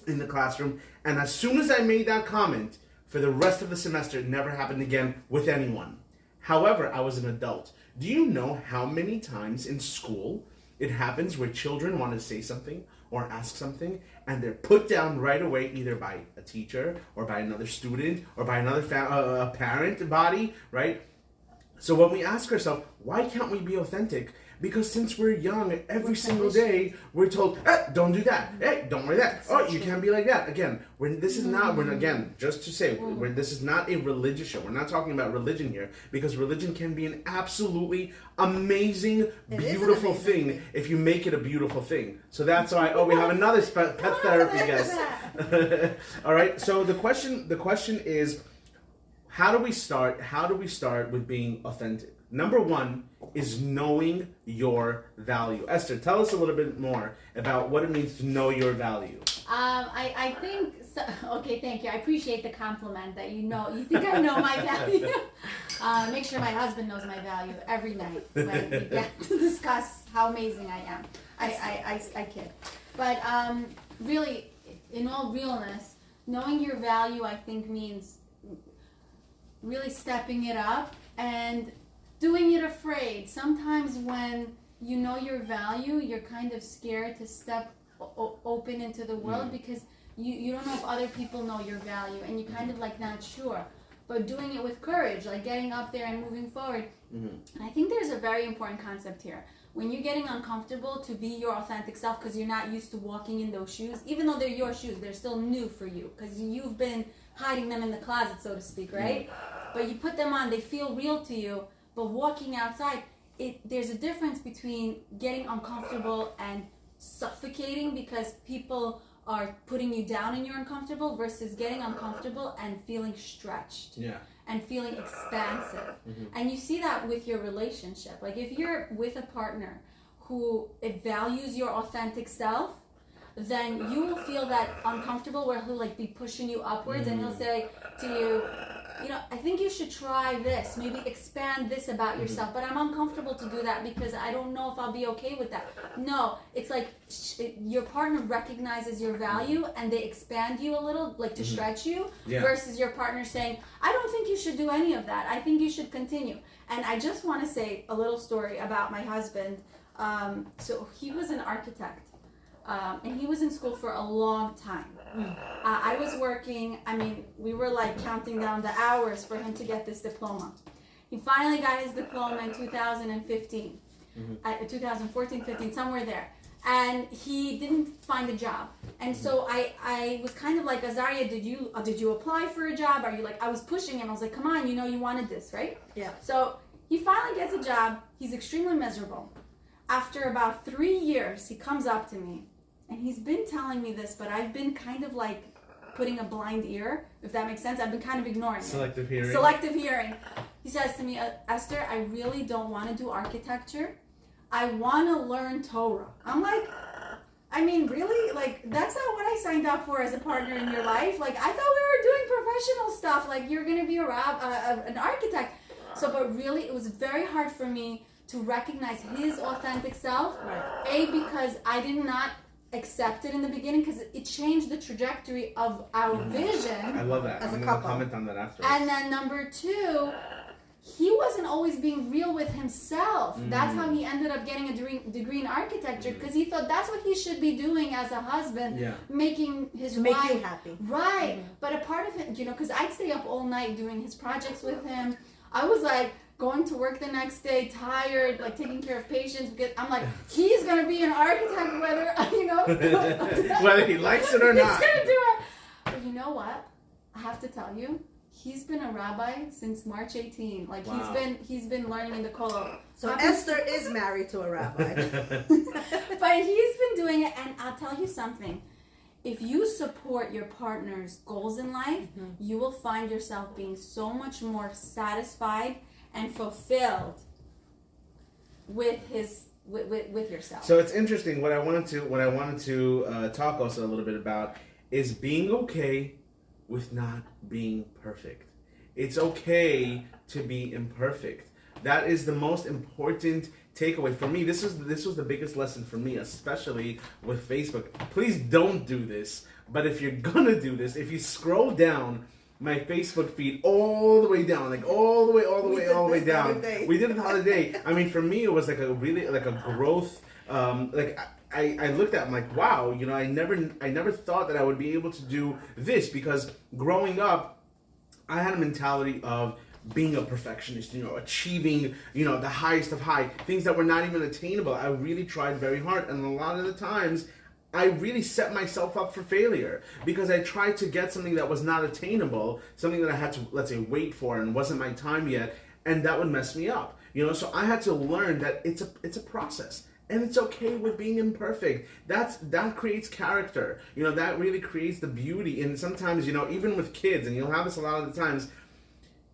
in the classroom. And as soon as I made that comment, for the rest of the semester, it never happened again with anyone. However, I was an adult. Do you know how many times in school it happens where children want to say something or ask something, and they're put down right away, either by a teacher or by another student or by another parent body, right? So when we ask ourselves, why can't we be authentic? Because since we're young, every single day, we're told, hey, don't do that. Hey, don't wear that. Oh, you can't be like that. Again, this is not, again, just to say, this is not a religious show. We're not talking about religion here, because religion can be an absolutely amazing, beautiful thing if you make it a beautiful thing. So that's why, we have another pet therapy guest. All right, so the question is, how do we start with being authentic? Number one is knowing your value. Esther, tell us a little bit more about what it means to know your value. I think so, okay, thank you. I appreciate the compliment that you think I know my value. Make sure my husband knows my value every night when we get to discuss how amazing I am. I kid. But really, in all realness, knowing your value, I think, means really stepping it up and doing it afraid. Sometimes when you know your value, you're kind of scared to step open into the world because you don't know if other people know your value and you're kind of like not sure. But doing it with courage, like getting up there and moving forward. And I think there's a very important concept here. When you're getting uncomfortable to be your authentic self because you're not used to walking in those shoes, even though they're your shoes, they're still new for you because you've been hiding them in the closet, so to speak, right? But you put them on, they feel real to you, but walking outside, there's a difference between getting uncomfortable and suffocating because people are putting you down and you're uncomfortable versus getting uncomfortable and feeling stretched. Yeah. And feeling expansive. And you see that with your relationship. Like if you're with a partner who values your authentic self, then you will feel that uncomfortable where he'll like be pushing you upwards and he'll say to you, I think you should try this, maybe expand this about yourself, but I'm uncomfortable to do that because I don't know if I'll be okay with that. No, it's like your partner recognizes your value and they expand you a little, like to stretch you, versus your partner saying, I don't think you should do any of that. I think you should continue. And I just want to say a little story about my husband. So he was an architect. And he was in school for a long time. I was working, we were like counting down the hours for him to get this diploma. He finally got his diploma in 2015, 2014, 15, somewhere there. And he didn't find a job. And so I was kind of like, Azaria, did you apply for a job? Are you like, I was pushing him. I was like, come on, you wanted this, right? Yeah. So he finally gets a job. He's extremely miserable. After about 3 years, he comes up to me. And he's been telling me this, but I've been kind of like putting a blind ear, if that makes sense. I've been kind of ignoring Selective it. hearing. Selective hearing. He says to me, Esther, I really don't want to do architecture. I want to learn Torah. I'm like, really? Like, that's not what I signed up for as a partner in your life. Like, I thought we were doing professional stuff. Like, you're going to be an architect. So, but really, it was very hard for me to recognize his authentic self. Right. Because I did not accept it in the beginning because it changed the trajectory of our vision. I love that. As I'm a going to couple. comment on that after. And then number two, he wasn't always being real with himself. That's how he ended up getting a degree in architecture because he thought that's what he should be doing as a husband, making his To make wife you happy. right. But a part of it, because I'd stay up all night doing his projects with him. I was like going to work the next day tired, like taking care of patients because I'm like, he's gonna be an architect whether whether he likes it or not. He's gonna do it. But you know what? I have to tell you, he's been a rabbi since March 18. Like he's been learning in the kollel. So Esther is married to a rabbi. But he's been doing it, and I'll tell you something. If you support your partner's goals in life, you will find yourself being so much more satisfied and fulfilled with yourself. So it's interesting. What I wanted to talk also a little bit about is being okay with not being perfect. It's okay to be imperfect. That is the most important takeaway for me. This was the biggest lesson for me, especially with Facebook. Please don't do this. But if you're gonna do this, if you scroll down my Facebook feed all the way down, like all the way down. We did it the other day. For me, it was like a really like a growth. I looked at it, I'm like, wow, I never thought that I would be able to do this because growing up, I had a mentality of being a perfectionist, achieving, the highest of high, things that were not even attainable. I really tried very hard, and a lot of the times, I really set myself up for failure because I tried to get something that was not attainable, something that I had to, let's say, wait for and wasn't my time yet, and that would mess me up. So I had to learn that it's a process. And it's okay with being imperfect. That creates character. That really creates the beauty. And sometimes, even with kids, and you'll have this a lot of the times,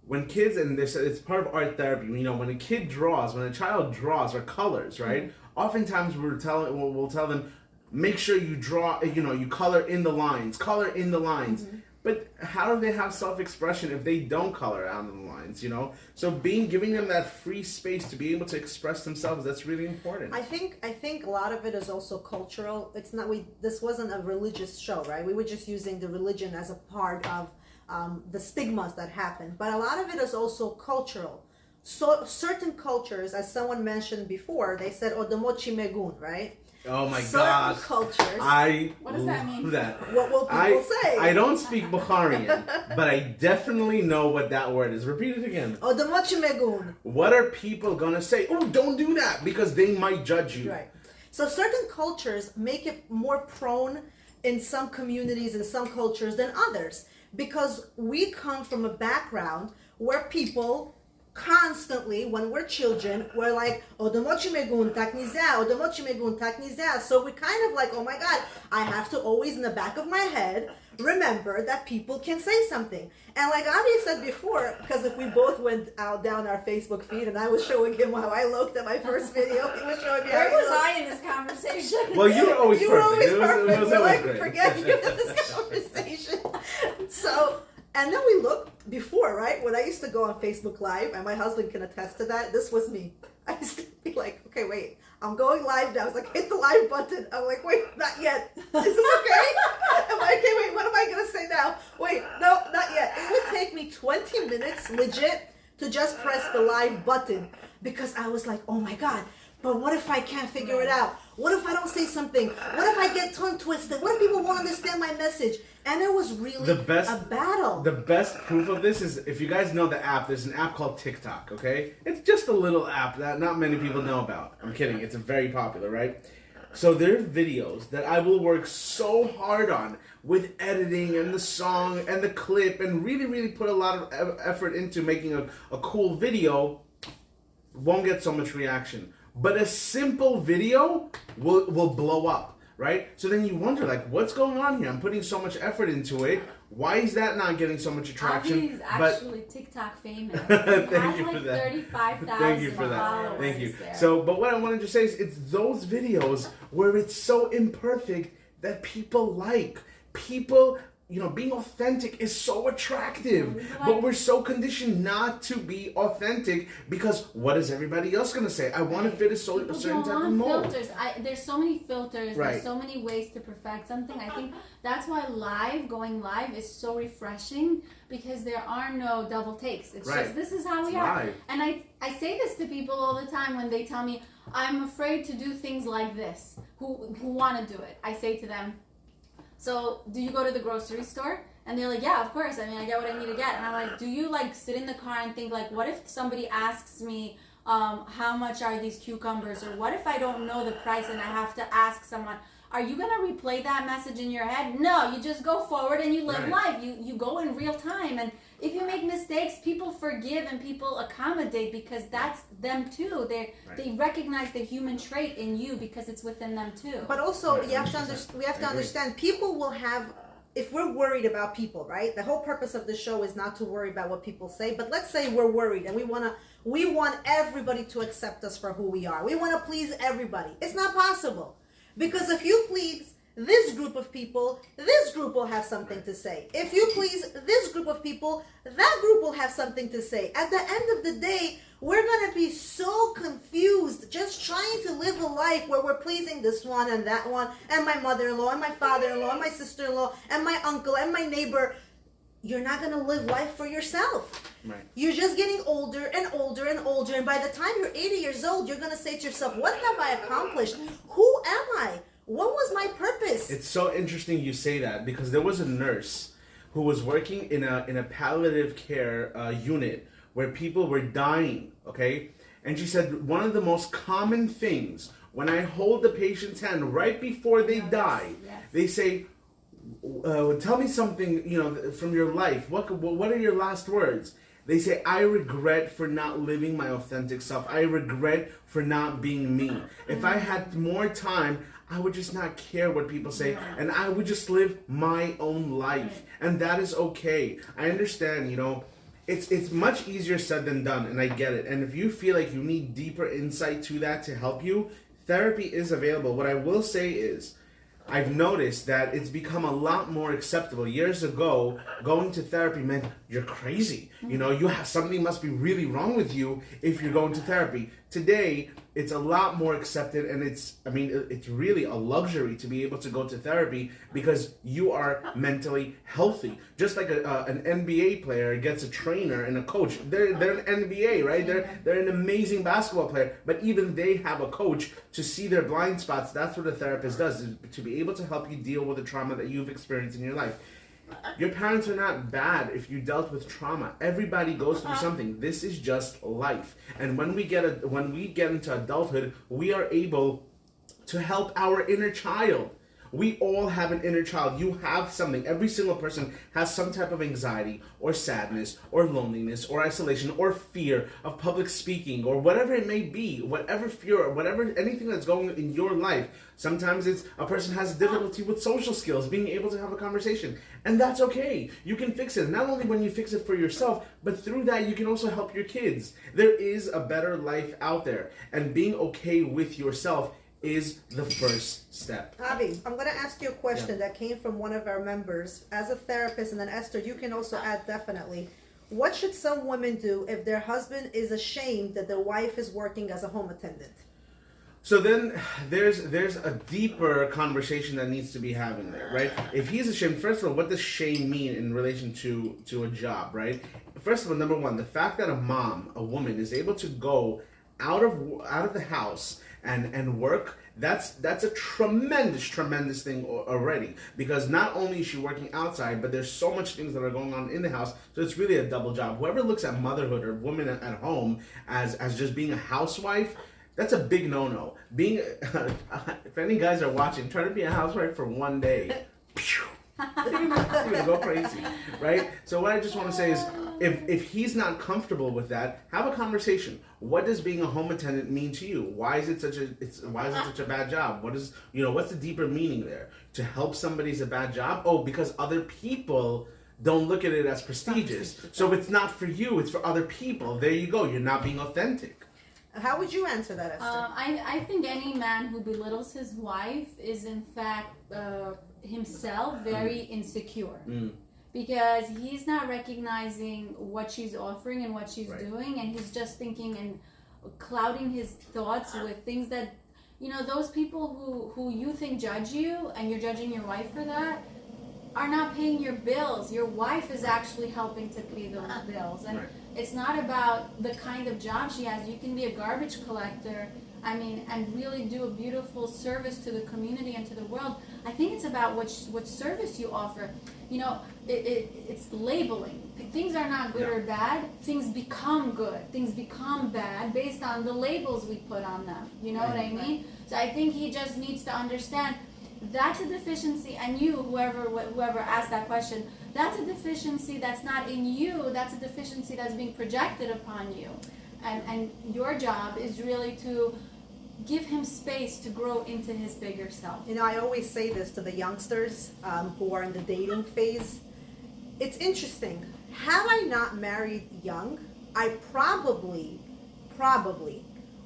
when kids, and this it's part of art therapy. You know, when a kid draws, when a child draws or colors, right? Oftentimes we'll tell them, make sure you draw. You know, you color in the lines. Color in the lines. But how do they have self-expression if they don't color out in the lines, you know? So giving them that free space to be able to express themselves, that's really important. I think a lot of it is also cultural. It's not this wasn't a religious show, right? We were just using the religion as a part of the stigmas that happen. But a lot of it is also cultural. So certain cultures, as someone mentioned before, they said Odomochi Megun, right? Oh my Certain gosh. cultures. What does that mean? What will people say? I don't speak Bukharian, but I definitely know what that word is. Repeat it again. Odomochi Megun. What are people gonna say? Oh, don't do that, because they might judge you. Right. So certain cultures make it more prone in some communities and some cultures than others, because we come from a background where people constantly, when we're children, we're like, Odomochi Megun takniza, Odomochi Megun takniza. So we kind of like, oh my God, I have to always in the back of my head remember that people can say something. And like Avi said before, because if we both went out down our Facebook feed and I was showing him how I looked at my first video, he was showing me how Where he was looked. I in this conversation? Well, you were always You were perfect. always perfect. It was We're always like, great. forget you in this conversation. So, and then we look before, right? When I used to go on Facebook Live, and my husband can attest to that, this was me. I used to be like, okay, wait, I'm going live now. I was like, hit the live button. I'm like, wait, not yet. Is this okay? I'm like, okay, wait, what am I going to say now? Wait, no, not yet. It would take me 20 minutes, legit, to just press the live button, because I was like, oh my God, but what if I can't figure it out? What if I don't say something? What if I get tongue twisted? What if people won't understand my message? And it was really a battle. The best proof of this is, if you guys know the app, there's an app called TikTok, okay? It's just a little app that not many people know about. I'm kidding. It's very popular, right? So there are videos that I will work so hard on with editing and the song and the clip, and really, really put a lot of effort into making a cool video. Won't get so much reaction. But a simple video will blow up, right? So then you wonder, like, what's going on here? I'm putting so much effort into it. Why is that not getting so much attraction? Avi is actually TikTok famous. Thank you like for that. 35,000 Thank you for that. followers Thank you. there. So, but what I wanted to say is, it's those videos where it's so imperfect that people like. People, you know, being authentic is so attractive, but we're so conditioned not to be authentic, because what is everybody else going to say? I want to fit a certain People type don't of want mold. filters. There's so many filters. Right. There's so many ways to perfect something. I think that's why going live is so refreshing, because there are no double takes. It's Right. just, this is how we It's are. live. And I say this to people all the time when they tell me, I'm afraid to do things like this, who want to do it. I say to them, so do you go to the grocery store? And they're like, yeah, of course. I mean, I get what I need to get. And I'm like, do you like sit in the car and think like, what if somebody asks me, how much are these cucumbers? Or what if I don't know the price and I have to ask someone? Are you going to replay that message in your head? No, you just go forward and you live Right. life. You go in real time. And if you make mistakes, people forgive and people accommodate, because that's them too. They recognize the human trait in you because it's within them too. But also, Right, you have to 100%. we have to I agree. understand, people will have, if we're worried about people, right? The whole purpose of the show is not to worry about what people say, but let's say we're worried and we want everybody to accept us for who we are. We want to please everybody. It's not possible. Because if you please this group of people, this group will have something to say. If you please this group of people, that group will have something to say. At the end of the day, we're going to be so confused just trying to live a life where we're pleasing this one and that one, and my mother-in-law, and my father-in-law, and my sister-in-law, and my uncle, and my neighbor. You're not going to live life for yourself. Right. You're just getting older and older and older, and by the time you're 80 years old, you're going to say to yourself, what have I accomplished? Who am I? What was my purpose? It's so interesting you say that, because there was a nurse who was working in a palliative care unit where people were dying, okay? And she said, one of the most common things when I hold the patient's hand right before they die, yes. they say, tell me something, you know, from your life. What are your last words? They say, I regret for not living my authentic self. I regret for not being me. If I had more time, I would just not care what people say, and I would just live my own life. And that is okay. I understand, you know, it's much easier said than done, and I get it. And if you feel like you need deeper insight to that to help you, therapy is available. What I will say is, I've noticed that it's become a lot more acceptable. Years ago, going to therapy meant you're crazy. You know, something must be really wrong with you if you're going to therapy. Today, it's a lot more accepted, and it's really a luxury to be able to go to therapy because you are mentally healthy. Just like an NBA player gets a trainer and a coach. They're an NBA, right? They're an amazing basketball player, but even they have a coach to see their blind spots. That's what a therapist does, is to be able to help you deal with the trauma that you've experienced in your life. Your parents are not bad if you dealt with trauma. Everybody goes through something. This is just life. And when we get into adulthood, we are able to help our inner child. We all have an inner child. You have something. Every single person has some type of anxiety or sadness or loneliness or isolation or fear of public speaking or whatever it may be, whatever fear or whatever, anything that's going in your life. Sometimes it's a person has difficulty with social skills, being able to have a conversation. And that's okay. You can fix it. Not only when you fix it for yourself, but through that you can also help your kids. There is a better life out there. And being okay with yourself is the first step. Avi, I'm going to ask you a question that came from one of our members. As a therapist, and then Esther, you can also add definitely. What should some women do if their husband is ashamed that their wife is working as a home attendant? So then there's a deeper conversation that needs to be having there, right? If he's ashamed, first of all, what does shame mean in relation to a job, right? First of all, number one, the fact that a woman is able to go out of the house and work, that's a tremendous thing already, because not only is she working outside, but there's so much things that are going on in the house, so it's really a double job. Whoever looks at motherhood or women at home as just being a housewife, that's a big no-no. If any guys are watching, try to be a housewife for one day. You're gonna go crazy, right? So what I just want to say is, if he's not comfortable with that, have a conversation. What does being a home attendant mean to you? Why is it such a bad job? What's the deeper meaning there? To help somebody is a bad job? Oh, because other people don't look at it as prestigious. So it's not for you, it's for other people. There you go. You're not being authentic. How would you answer that, Esther? I think any man who belittles his wife is in fact himself very insecure. Because he's not recognizing what she's offering and what she's doing, and he's just thinking and clouding his thoughts with things that, those people who you think judge you, and you're judging your wife for that, are not paying your bills. Your wife is actually helping to pay those bills. And it's not about the kind of job she has. You can be a garbage collector, and really do a beautiful service to the community and to the world. I think it's about what service you offer. It's labeling. Things are not good or bad. Things become good. Things become bad based on the labels we put on them. You know what I mean? So I think he just needs to understand that's a deficiency, and whoever asked that question, that's a deficiency that's not in you. That's a deficiency that's being projected upon you. And your job is really to give him space to grow into his bigger self. I always say this to the youngsters who are in the dating phase. It's interesting. Had I not married young, I probably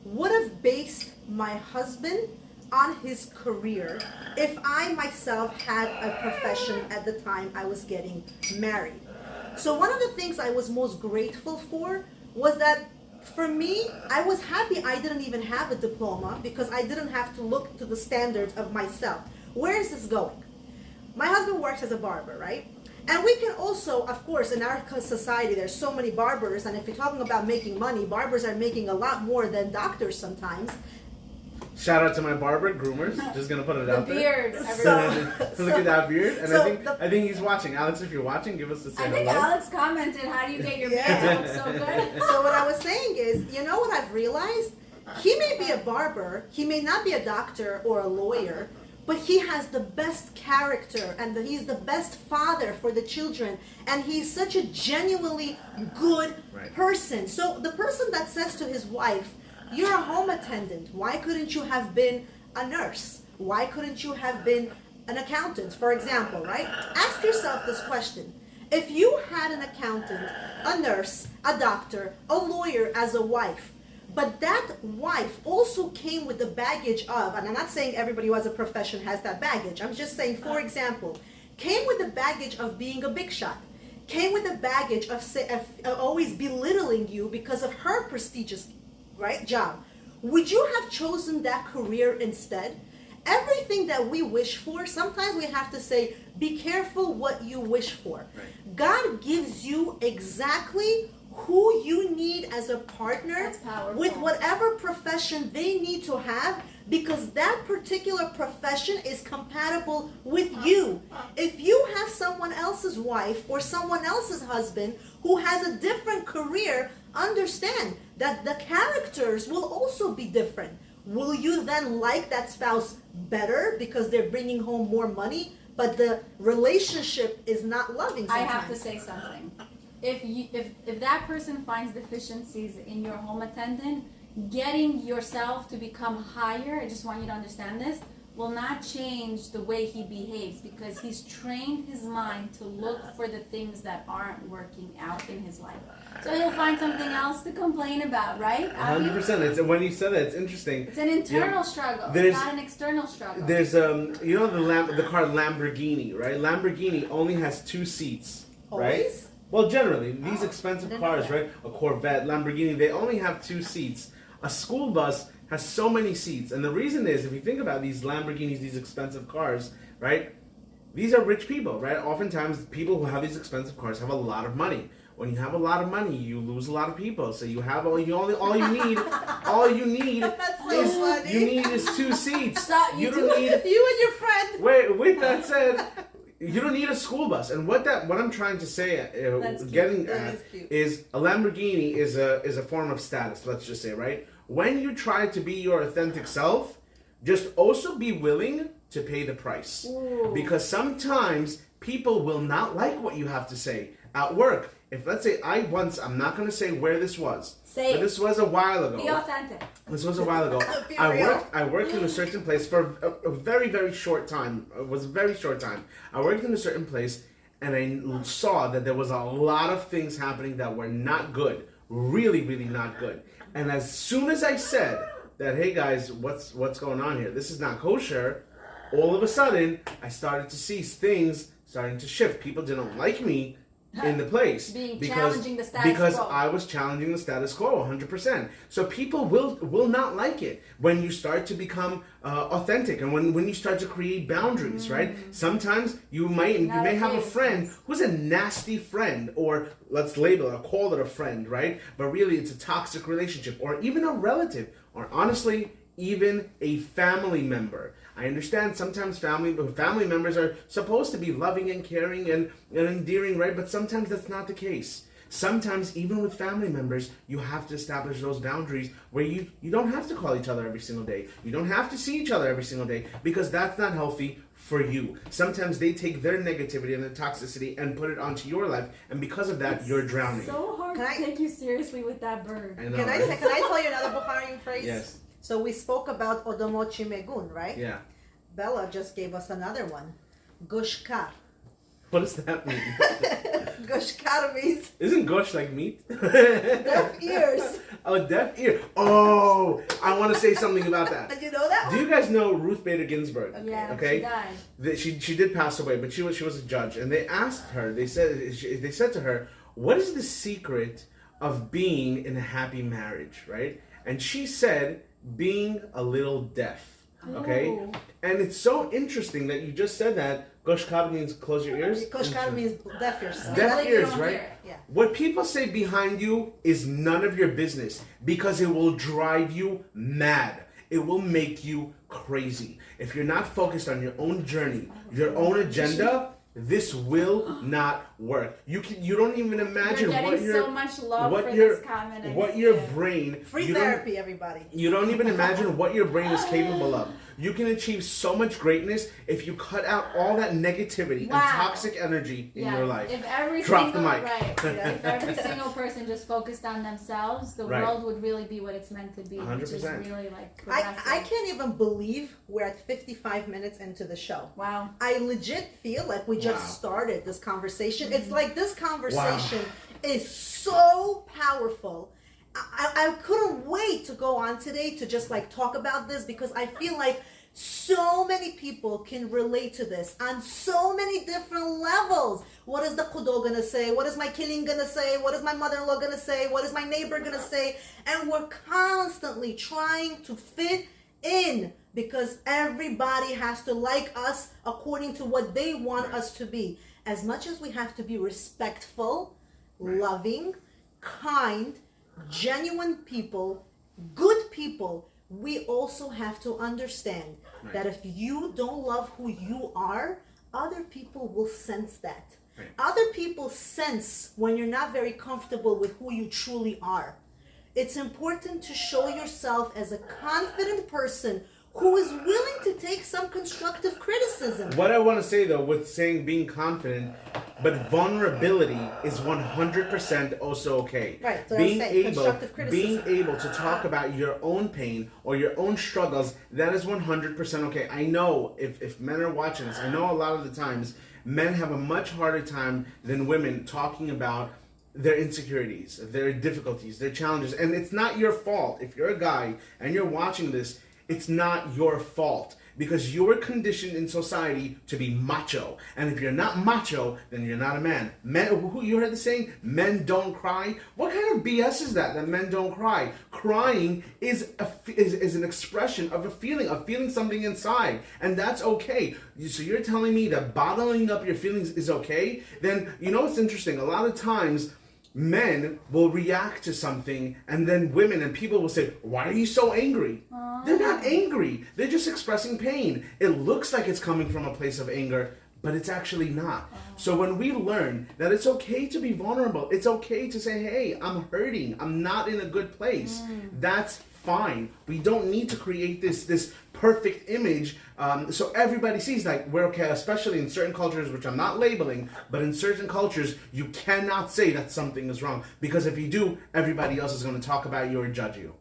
would have based my husband on his career if I myself had a profession at the time I was getting married. So one of the things I was most grateful for was that for me, I was happy I didn't even have a diploma, because I didn't have to look to the standards of myself. Where is this going? My husband works as a barber, right? And we can also, of course, in our society, there's so many barbers, and if you're talking about making money, barbers are making a lot more than doctors sometimes. Shout out to my barber, groomers. Just gonna put it out there. Beard. Look at that beard, and I think he's watching. Alex, if you're watching, give us a say I think hello. Alex commented, "How do you get your beard to look so good?" So what I was saying is, what I've realized? He may be a barber, he may not be a doctor or a lawyer, but he has the best character, and he's the best father for the children, and he's such a genuinely good person. So the person that says to his wife, "You're a home attendant. Why couldn't you have been a nurse? Why couldn't you have been an accountant?" For example, right? Ask yourself this question. If you had an accountant, a nurse, a doctor, a lawyer as a wife, but that wife also came with the baggage of, and I'm not saying everybody who has a profession has that baggage. I'm just saying, for example, came with the baggage of being a big shot, came with the baggage of always belittling you because of her prestigious, right, job. Would you have chosen that career instead? Everything that we wish for, sometimes we have to say, be careful what you wish for. Right. God gives you exactly who you need as a partner That's powerful. with whatever profession they need to have, because that particular profession is compatible with you. If you have someone else's wife or someone else's husband who has a different career, understand that the characters will also be different. Will you then like that spouse better because they're bringing home more money, but the relationship is not loving I sometimes? have to say something. If that person finds deficiencies in your home attendant, getting yourself to become higher, I just want you to understand this, will not change the way he behaves, because he's trained his mind to look for the things that aren't working out in his life. So he'll find something else to complain about, right? 100%. It's when you said that, it's interesting. It's an internal struggle. It's not an external struggle. There's you know the car Lamborghini, right? Lamborghini only has 2 seats, right? Always? Well, generally, these expensive didn't know cars, that. right? A Corvette, Lamborghini, they only have 2 seats. A school bus has so many seats, and the reason is, if you think about these Lamborghinis, these expensive cars, right? These are rich people, right? Oftentimes, people who have these expensive cars have a lot of money. When you have a lot of money, you lose a lot of people. So you have all you need That's so is funny. you need is 2 seats. So you you don't need. You and your friend. Wait, with that said, you don't need a school bus. And what I'm trying to say, That's cute. getting That at, is cute. is a Lamborghini is a form of status. Let's just say, right? When you try to be your authentic self, just also be willing to pay the price, because sometimes people will not like what you have to say at work. If let's say I'm not going to say where this was, Say but it. this was a while ago. Be authentic. This was a while ago. Be I real. worked in a certain place for a very, very short time. It was a very short time. I worked in a certain place, and I saw that there was a lot of things happening that were not good. Really, really not good. And as soon as I said that, hey guys, what's going on here? This is not kosher. All of a sudden, I started to see things starting to shift. People didn't like me in the place Challenging the status because quo. I was challenging the status quo 100%. So people will not like it when you start to become authentic, and when you start to create boundaries, right? Sometimes you may have a friend who's a nasty friend, or let's label it, or call it a friend, right? But really it's a toxic relationship, or even a relative, or honestly even a family member. I understand sometimes family members are supposed to be loving and caring and endearing, right? But sometimes that's not the case. Sometimes even with family members, you have to establish those boundaries where you don't have to call each other every single day. You don't have to see each other every single day, because that's not healthy for you. Sometimes they take their negativity and their toxicity and put it onto your life, and because of that, you're drowning. So hard Can to I- take you seriously with that bird. I know, Can I right? tell you another Bukharian phrase? Yes. So we spoke about Odomochi Megun, right? Yeah. Bella just gave us another one. Gushkar. What does that mean? Gushkar means Isn't gosh like meat? deaf ears. Oh, deaf ear. Oh, I want to say something about that. Did you know that Do one? you guys know Ruth Bader Ginsburg? Yeah, Okay. she died. She did pass away, but she was a judge, and they asked her. They said to her, "What is the secret of being in a happy marriage?" Right? And she said, "Being a little deaf." Okay. Ooh. And it's so interesting that you just said that. Goshkar means close your ears. Gushkar means deaf ears. Deaf Like you ears, don't right? hear it. Yeah. What people say behind you is none of your business, because it will drive you mad. It will make you crazy. If you're not focused on your own journey, your own agenda, this will not work. You don't even imagine You're getting so much love what for your this comment. I what see your it. brain Free you don't- therapy, everybody. You don't even imagine what your brain is capable of. You can achieve so much greatness if you cut out all that negativity Wow. and toxic energy in your life. If every Drop the single mic. if every single person just focused on themselves, the Right. world would really be what it's meant to be, which is 100%. really like I progressive. can't even believe we're at 55 minutes into the show. Wow. I legit feel like we just Wow. started this conversation. It's like this conversation is so powerful. I couldn't wait to go on today to just like talk about this, because I feel like so many people can relate to this on so many different levels. What is the kudo gonna say? What is my killing gonna say? What is my mother-in-law gonna say? What is my neighbor gonna say? And we're constantly trying to fit in, because everybody has to like us according to what they want us to be. As much as we have to be respectful, loving, kind, genuine people, good people, we also have to understand that if you don't love who you are, other people will sense that. Other people sense when you're not very comfortable with who you truly are. It's important to show yourself as a confident person who is willing to take some constructive criticism. What I want to say though, with saying being confident, but vulnerability is 100% also okay. Right, so I was saying, constructive criticism. Being able to talk about your own pain or your own struggles, that is 100% okay. I know if men are watching this, I know a lot of the times men have a much harder time than women talking about their insecurities, their difficulties, their challenges, and it's not your fault. If you're a guy and you're watching this, it's not your fault, because you're conditioned in society to be macho. And if you're not macho, then you're not a man. Men, you heard the saying, men don't cry? What kind of BS is that men don't cry? Crying is an expression of feeling something inside. And that's okay. So you're telling me that bottling up your feelings is okay? Then, you know what's interesting? A lot of times, men will react to something, and then women and people will say, why are you so angry? They're not angry. They're just expressing pain. It looks like it's coming from a place of anger, but it's actually not. So when we learn that it's okay to be vulnerable, it's okay to say, hey, I'm hurting, I'm not in a good place, that's fine. We don't need to create this perfect image so everybody sees like we're okay, especially in certain cultures, which I'm not labeling, but in certain cultures you cannot say that something is wrong, because if you do, everybody else is going to talk about you or judge you.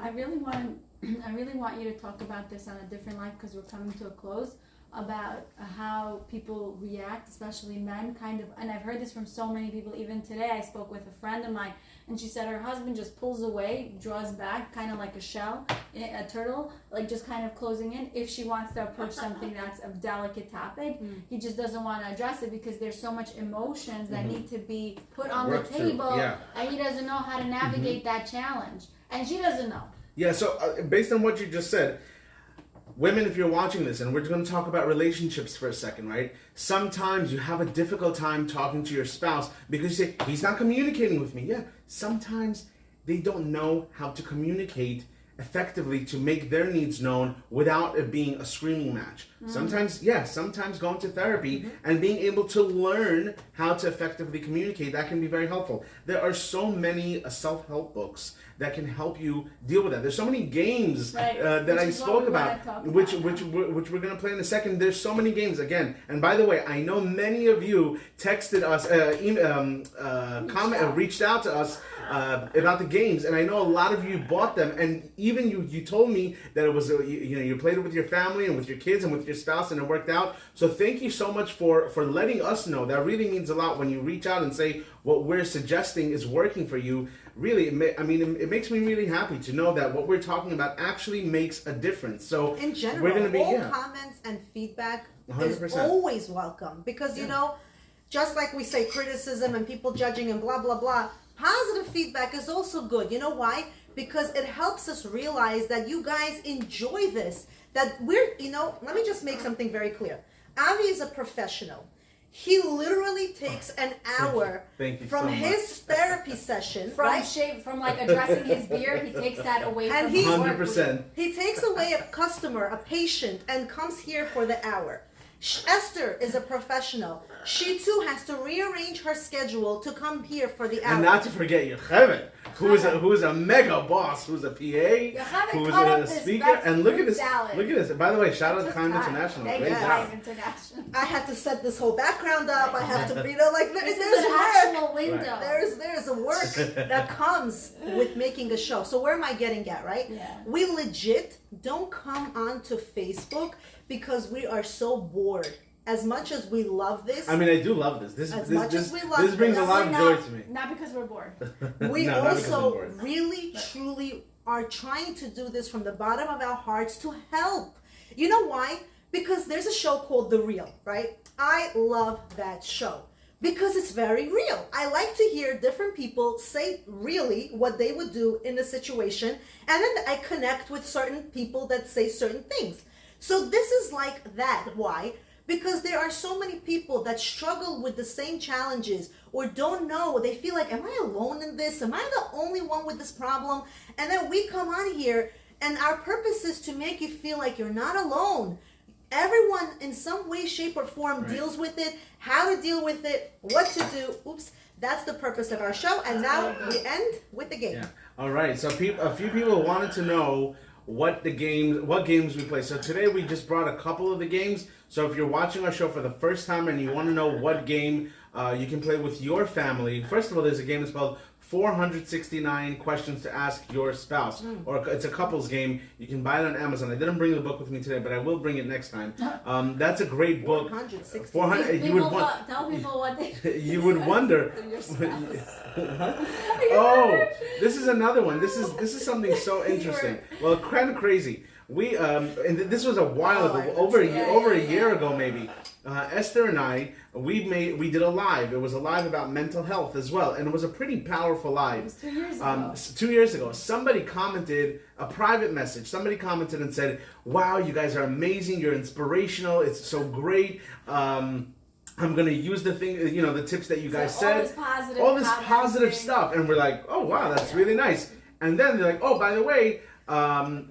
I really want you to talk about this on a different life, because we're coming to a close, about how people react, especially men, kind of, and I've heard this from so many people. Even today I spoke with a friend of mine, and she said her husband just pulls away, draws back, kind of like a shell, a turtle, like just kind of closing in. If she wants to approach something that's a delicate topic, he just doesn't want to address it, because there's so much emotions that need to be put on the table, and he doesn't know how to navigate that challenge, and she doesn't know. Yeah, so based on what you just said, women, if you're watching this, and we're going to talk about relationships for a second, right? Sometimes you have a difficult time talking to your spouse because you say, he's not communicating with me. Yeah, sometimes they don't know how to communicate effectively to make their needs known without it being a screaming match. Sometimes going to therapy and being able to learn how to effectively communicate, that can be very helpful. There are so many self-help books that can help you deal with that. There's so many games that I spoke about, which we're going to play in a second. There's so many games again. And by the way, I know many of you texted us, reached out to us about the games, and I know a lot of you bought them, and even you told me that it was you played it with your family and with your kids and with your spouse, and it worked out. So thank you so much for letting us know. That really means a lot when you reach out and say what we're suggesting is working for you. Really, it makes me really happy to know that what we're talking about actually makes a difference. So in general, we're gonna be, all comments and feedback 100%. is always welcome, because you know, just like we say criticism and people judging and blah blah blah, positive feedback is also good. You know why? Because it helps us realize that you guys enjoy this, that let me just make something very clear. Avi is a professional. He literally takes an hour from his therapy session, from like addressing his beard, he takes that away from his 100%. He takes away a customer, a patient, and comes here for the hour. Esther is a professional. She too has to rearrange her schedule to come here for the hour. And not to forget Yocheved, who is a mega boss, who's a PA, who's a speaker. And look at this. Look at this. By the way, shout out to Time International. Great job. I had to set this whole background up. I have to, there's actual window. There's a work that comes with making a show. So where am I getting at, right? Yeah. We legit don't come onto Facebook because we are so bored as much as we love this, I mean, I do love this. As much as we love this brings this, a lot of joy to me. Not because we're bored. we No, not because I'm also bored. really, truly are trying to do this from the bottom of our hearts to help. You know why? Because there's a show called The Real, right? I love that show because it's very real. I like to hear different people say really what they would do in a situation, and then I connect with certain people that say certain things. So this is like that. Why? Because there are so many people that struggle with the same challenges or don't know. They feel like, am I alone in this? Am I the only one with this problem? And then we come on here, and our purpose is to make you feel like you're not alone. Everyone in some way, shape, or form deals with it, how to deal with it, what to do. Oops. That's the purpose of our show. And now we end with the game. Yeah. All right. So a few people wanted to know what games we play. So today we just brought a couple of the games. So if you're watching our show for the first time and you want to know what game you can play with your family, first of all, there's a game that's called 469 Questions to Ask Your Spouse. Or it's a couples game. You can buy it on Amazon. I didn't bring the book with me today, but I will bring it next time. That's a great book. 469. 400. You would want. Tell people what they. You would wonder. Your spouse. Oh, this is another one. This is something so interesting. Well, kind of crazy. We and this was a while ago, over a year ago maybe. Esther and I, we did a live. It was a live about mental health as well, and it was a pretty powerful live. It was 2 years ago. 2 years ago, somebody commented a private message. Somebody commented and said, "Wow, you guys are amazing. You're inspirational. It's so great." I'm gonna use the tips that you guys said, all this positive stuff, and we're like, "Oh wow, that's really nice." And then they're like, "Oh, by the way."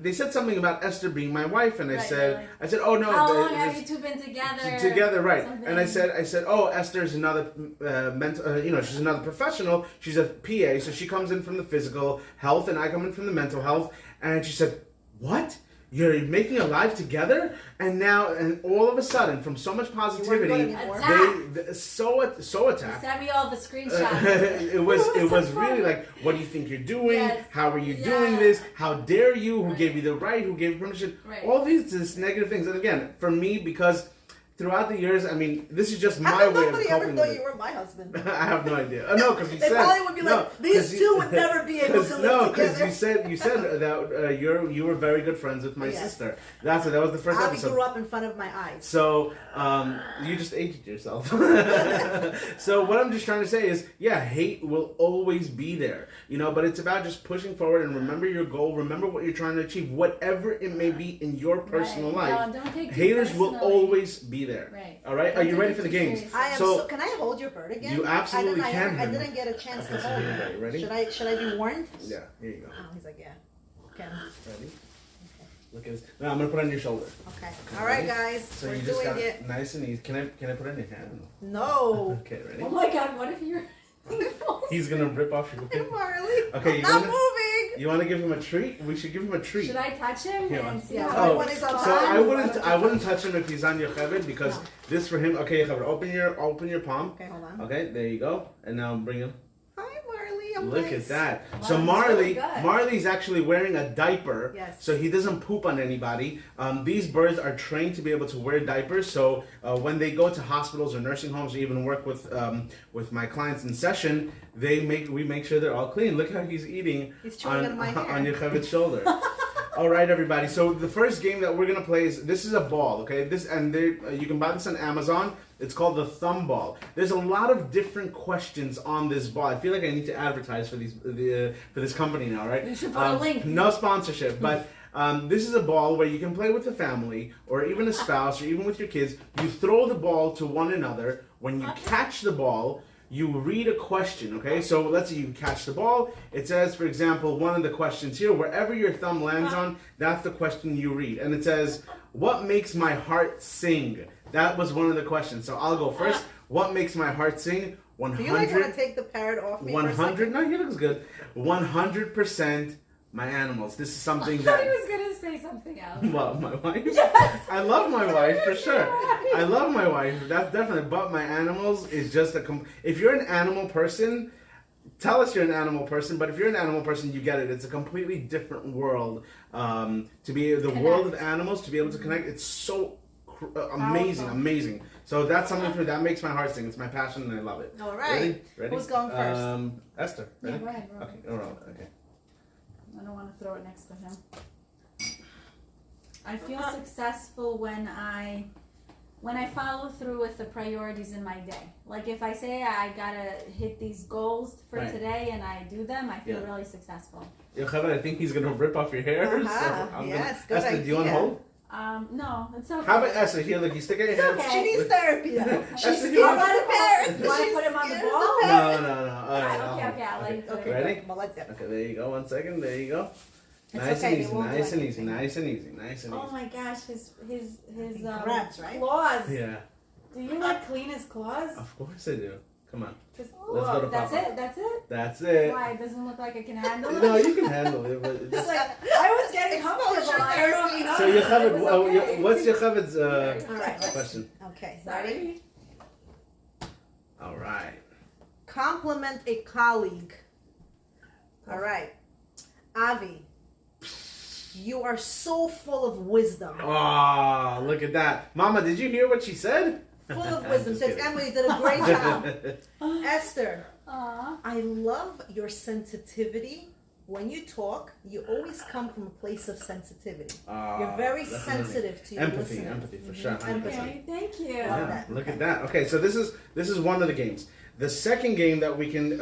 They said something about Esther being my wife, and I said, "Oh no, how long have you two been together?" Together, right?" Something. And I said, "Oh, Esther's another she's another professional. She's a PA, so she comes in from the physical health, and I come in from the mental health." And she said, "What? You're making a live together?" And all of a sudden, from so much positivity, they so attacked. Send me all the screenshots. it was so really like, what do you think you're doing? Yes. How are you doing this? How dare you? Who gave you the right? Who gave you permission? Right. All these negative things. And again, for me, because throughout the years, I mean, this is just my How come way of nobody coping ever thought with you it. were my husband? I have no idea. No, because you They said probably would be like, these two would never be able to live No, because together. you said that you were very good friends with my Yes. sister. That was the first I episode. grew up in front of my eyes. So, you just aged yourself. So what I'm just trying to say is, yeah, hate will always be there, but it's about just pushing forward and remember your goal, remember what you're trying to achieve, whatever it may be in your personal Right. life. No, don't take it Haters will personally. always be there. Right. All right? Are Don't you take ready it for the too games? seriously. I am So- can I hold your bird again? You absolutely I can, honey. didn't get a chance to hold Here you it. go. Ready? Should I be warned? Yeah, here you go. Oh, he's like, yeah. Okay. Ready? Look at this. No, I'm gonna put it on your shoulder. Okay. All right, guys. So we're you just doing got it. nice and easy. Can I put it in your hand? No. Okay, ready? Oh my God! What if you're? He's gonna rip off your Hey, Marley. Okay, I'm you not wanna- moving. You want to give him a treat? We should give him a treat. Should I touch him Here, and on. see Yeah, how when it he's on responds? So I wouldn't touch him if he's on your cheved because No. this for him. Okay, Yocheved, open your palm. Okay, hold on. Okay, there you go. And now bring him. Hi, Marley. I'm Look nice. at that. Wow, So that's Marley, really good. Marley's actually wearing a diaper. Yes. So he doesn't poop on anybody. These birds are trained to be able to wear diapers. So when they go to hospitals or nursing homes, or even work with my clients in session, we make sure they're all clean. Look how he's eating He's chewing on my hair. on Yocheved's shoulder. All right, everybody. So the first game that we're gonna play is a ball. Okay, you can buy this on Amazon. It's called the thumb ball. There's a lot of different questions on this ball. I feel like I need to advertise for this company now, right? You should put a link. No sponsorship, but this is a ball where you can play with the family, or even a spouse, or even with your kids. You throw the ball to one another. When you catch the ball, you read a question, okay? So let's say you catch the ball. It says, for example, one of the questions here, wherever your thumb lands on, that's the question you read. And it says, what makes my heart sing? That was one of the questions. So I'll go first. What makes my heart sing? 100. Do you like want to take the parrot off me? 100. No, he looks good. 100% my animals. This is something I thought he that... was gonna say something else. Well, my wife? Yes. I love my wife for sure. Right. I love my wife. That's definitely. But my animals is just if you're an animal person, tell us you're an animal person. But if you're an animal person, you get it. It's a completely different world. To be the world of animals, to be able to connect, it's so amazing, Powerful. amazing. So that's something for that makes my heart sing. It's my passion, and I love it. All right. Ready? Who's going first? Esther. Ready? Yeah, go ahead, Robert. Okay. All right. Okay. I don't want to throw it next to him. I feel successful when I follow through with the priorities in my day. Like if I say I gotta hit these goals for Right. today and I do them, I feel Yeah. really successful. Yocheved, I think he's gonna rip off your hair. Uh-huh. So I'm Yes, gonna, good Esther, do you want to idea. hold? No, it's okay. How about Esther? Here, look, you stick out your hand. okay. She needs therapy though. She's She's scared scared of the parents. You wanna put him on the ball? No, no, no. All right. Okay, I'll let you do it. Okay, Ready? good. Молодец. Okay, there you go. 1 second. There you go. It's Nice okay, and they easy. won't do Nice and easy. anything. Nice and easy. Nice and Oh easy. my gosh, his grabs, right? claws. Yeah. Do you like clean his claws? Of course I do. Come on. Just, Let's go to that's Papa. it. That's it. That's it. Why? It doesn't look like I can handle it. No, you can handle it, but It's like I was getting Exposure comfortable. I don't know if you know. so Yocheved, what's Yocheved's All right. question? Okay. Sorry. All right. Compliment a colleague. All right. Avi, you are so full of wisdom. Oh, look at that. Mama, did you hear what she said? Full of wisdom. Just Says kidding. Emily did a great job. Esther, Aw. I love your sensitivity. When you talk, you always come from a place of sensitivity. You're very Definitely. sensitive to your Empathy, listener. empathy for sure. Empathy. 100%. Okay, thank you. Love Yeah, that. look at that. Okay, so this is one of the games. The second game that we can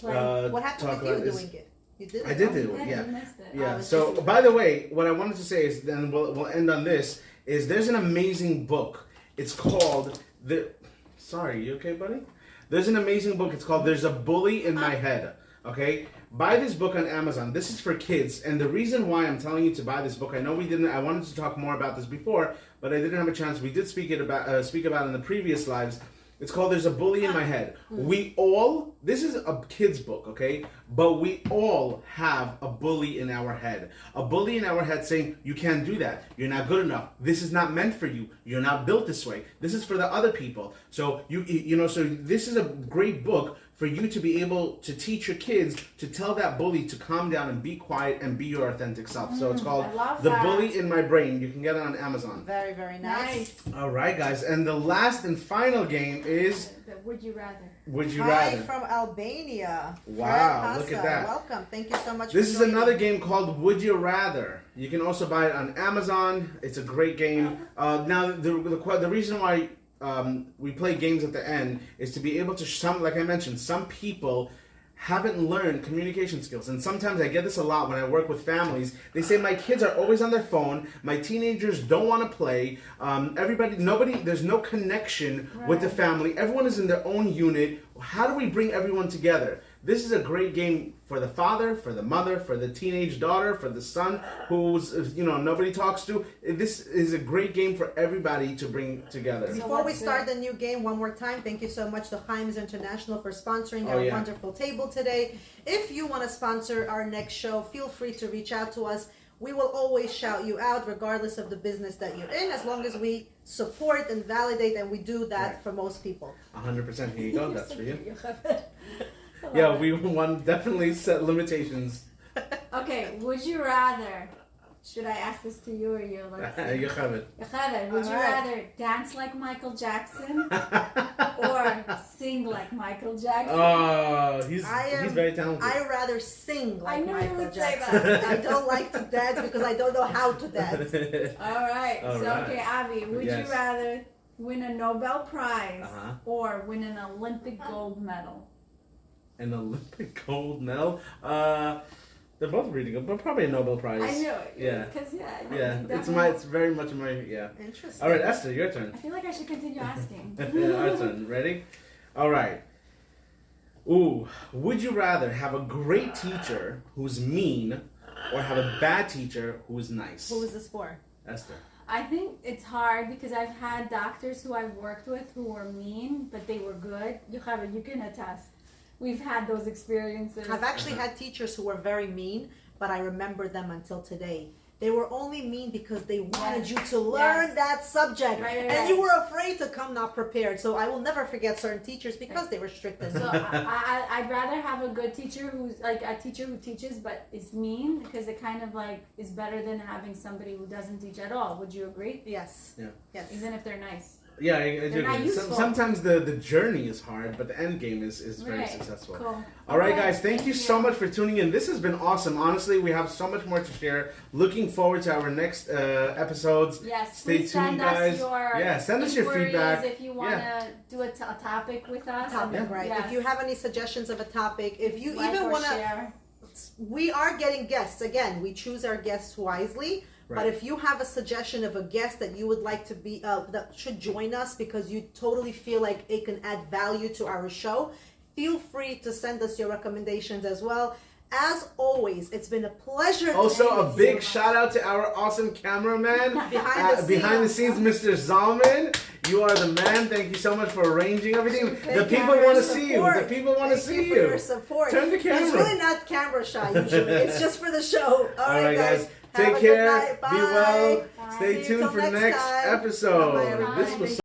What happened talk with you about is doing it? You did it? I did huh? do it. Yeah, Yeah. you missed it. Yeah. it's So, just- by the way, what I wanted to say is, then we'll end on this. Is there's an amazing book. It's called the. Sorry, you okay, buddy? There's an amazing book. It's called "There's a Bully in My Head." Okay, buy this book on Amazon. This is for kids, and the reason why I'm telling you to buy this book, I know we didn't. I wanted to talk more about this before, but I didn't have a chance. We did speak about in the previous lives. It's called "There's a Bully in My Head." We all. This is a kid's book, okay? But we all have a bully in our head. A bully in our head saying, "You can't do that. You're not good enough. This is not meant for you. You're not built this way. This is for the other people." So So this is a great book for you to be able to teach your kids to tell that bully to calm down and be quiet and be your authentic self. So it's called I love "The that. Bully in My Brain." You can get it on Amazon. Very, very nice. Nice. All right, guys, and the last and final game is Would you rather? Would You Hi Rather. from Albania. Wow, Fred look at Hassa. that. Welcome. Thank you so much. This for is joining. another game called Would You Rather. You can also buy it on Amazon. It's a great game. Now, the reason why we play games at the end is to be able to, like I mentioned, some people haven't learned communication skills. And sometimes I get this a lot when I work with families. They say, my kids are always on their phone. My teenagers don't want to play. There's no connection with the family. Everyone is in their own unit. How do we bring everyone together? This is a great game for the father, for the mother, for the teenage daughter, for the son who's, nobody talks to. This is a great game for everybody to bring together. Before we let's start the new game, one more time, thank you so much to Chaim's International for sponsoring our yeah. wonderful table today. If you want to sponsor our next show, feel free to reach out to us. We will always shout you out regardless of the business that you're in, as long as we support and validate, and we do that Right. for most people. 100%. Here you go. That's for you. I love Yeah, it. we want definitely set limitations. Okay, would you rather? Should I ask this to you or you? Let's see. You have it. Yocheved, would you All right. rather dance like Michael Jackson or sing like Michael Jackson? Oh, he's I he's very talented. I rather sing like I knew you Michael would say Jackson. that. I don't like to dance because I don't know how to dance. All right. All So, right. okay, Avi, would Yes. you rather win a Nobel Prize Uh-huh. or win an Olympic gold medal? An Olympic gold medal. They're both really good, but probably a Nobel Prize. I knew it. Yeah. Because, yeah. Yeah, you it's definitely- it's very much my, yeah. Interesting. All right, Esther, your turn. I feel like I should continue asking. Yeah, our turn. Ready? All right. Ooh, would you rather have a great teacher who's mean or have a bad teacher who's nice? Who was this for? Esther. I think it's hard because I've had doctors who I've worked with who were mean, but they were good. Yocheved, you can attest. We've had those experiences. I've actually had teachers who were very mean, but I remember them until today. they were only mean because they wanted Yes. you to learn Yes. that subject. Right, right, And right. you were afraid to come not prepared. So I will never forget certain teachers because they were strict and So I'd rather have a good teacher who's like a teacher who teaches but is mean, because it kind of like is better than having somebody who doesn't teach at all. Would you agree? yes. Yeah. Yes. Even if they're nice. Yeah, I do They're not agree. useful. Sometimes the journey is hard, but the end game is very Right. successful. Cool. All right, Okay, guys, thank you so much for tuning in. This has been awesome. Honestly, we have so much more to share. Looking forward to our next episodes. Yes, Stay please tuned, send guys. us your Yeah, send us your inquiries feedback. if you want to do a topic with us. Topic, Yeah. right? Yes. If you have any suggestions of a topic, if you Like even or want to, share. we are getting guests. Again, we choose our guests wisely. But Right. if you have a suggestion of a guest that you would like to be, that should join us because you totally feel like it can add value to our show, feel free to send us your recommendations as well. As always, it's been a pleasure. to Also, be a with big you. shout out to our awesome cameraman Behind the scenes, Mr. Zalman. You are the man. Thank you so much for arranging everything. Thank The you people for your want to see you. The support. people want to Thank see you. For your support. Turn the He's camera. really not camera shy usually. It's just for the show. All right, guys. Have Take a good care. night. Be Bye. well. Bye. Stay See you tuned till for next next time. episode. Bye-bye, everybody. This was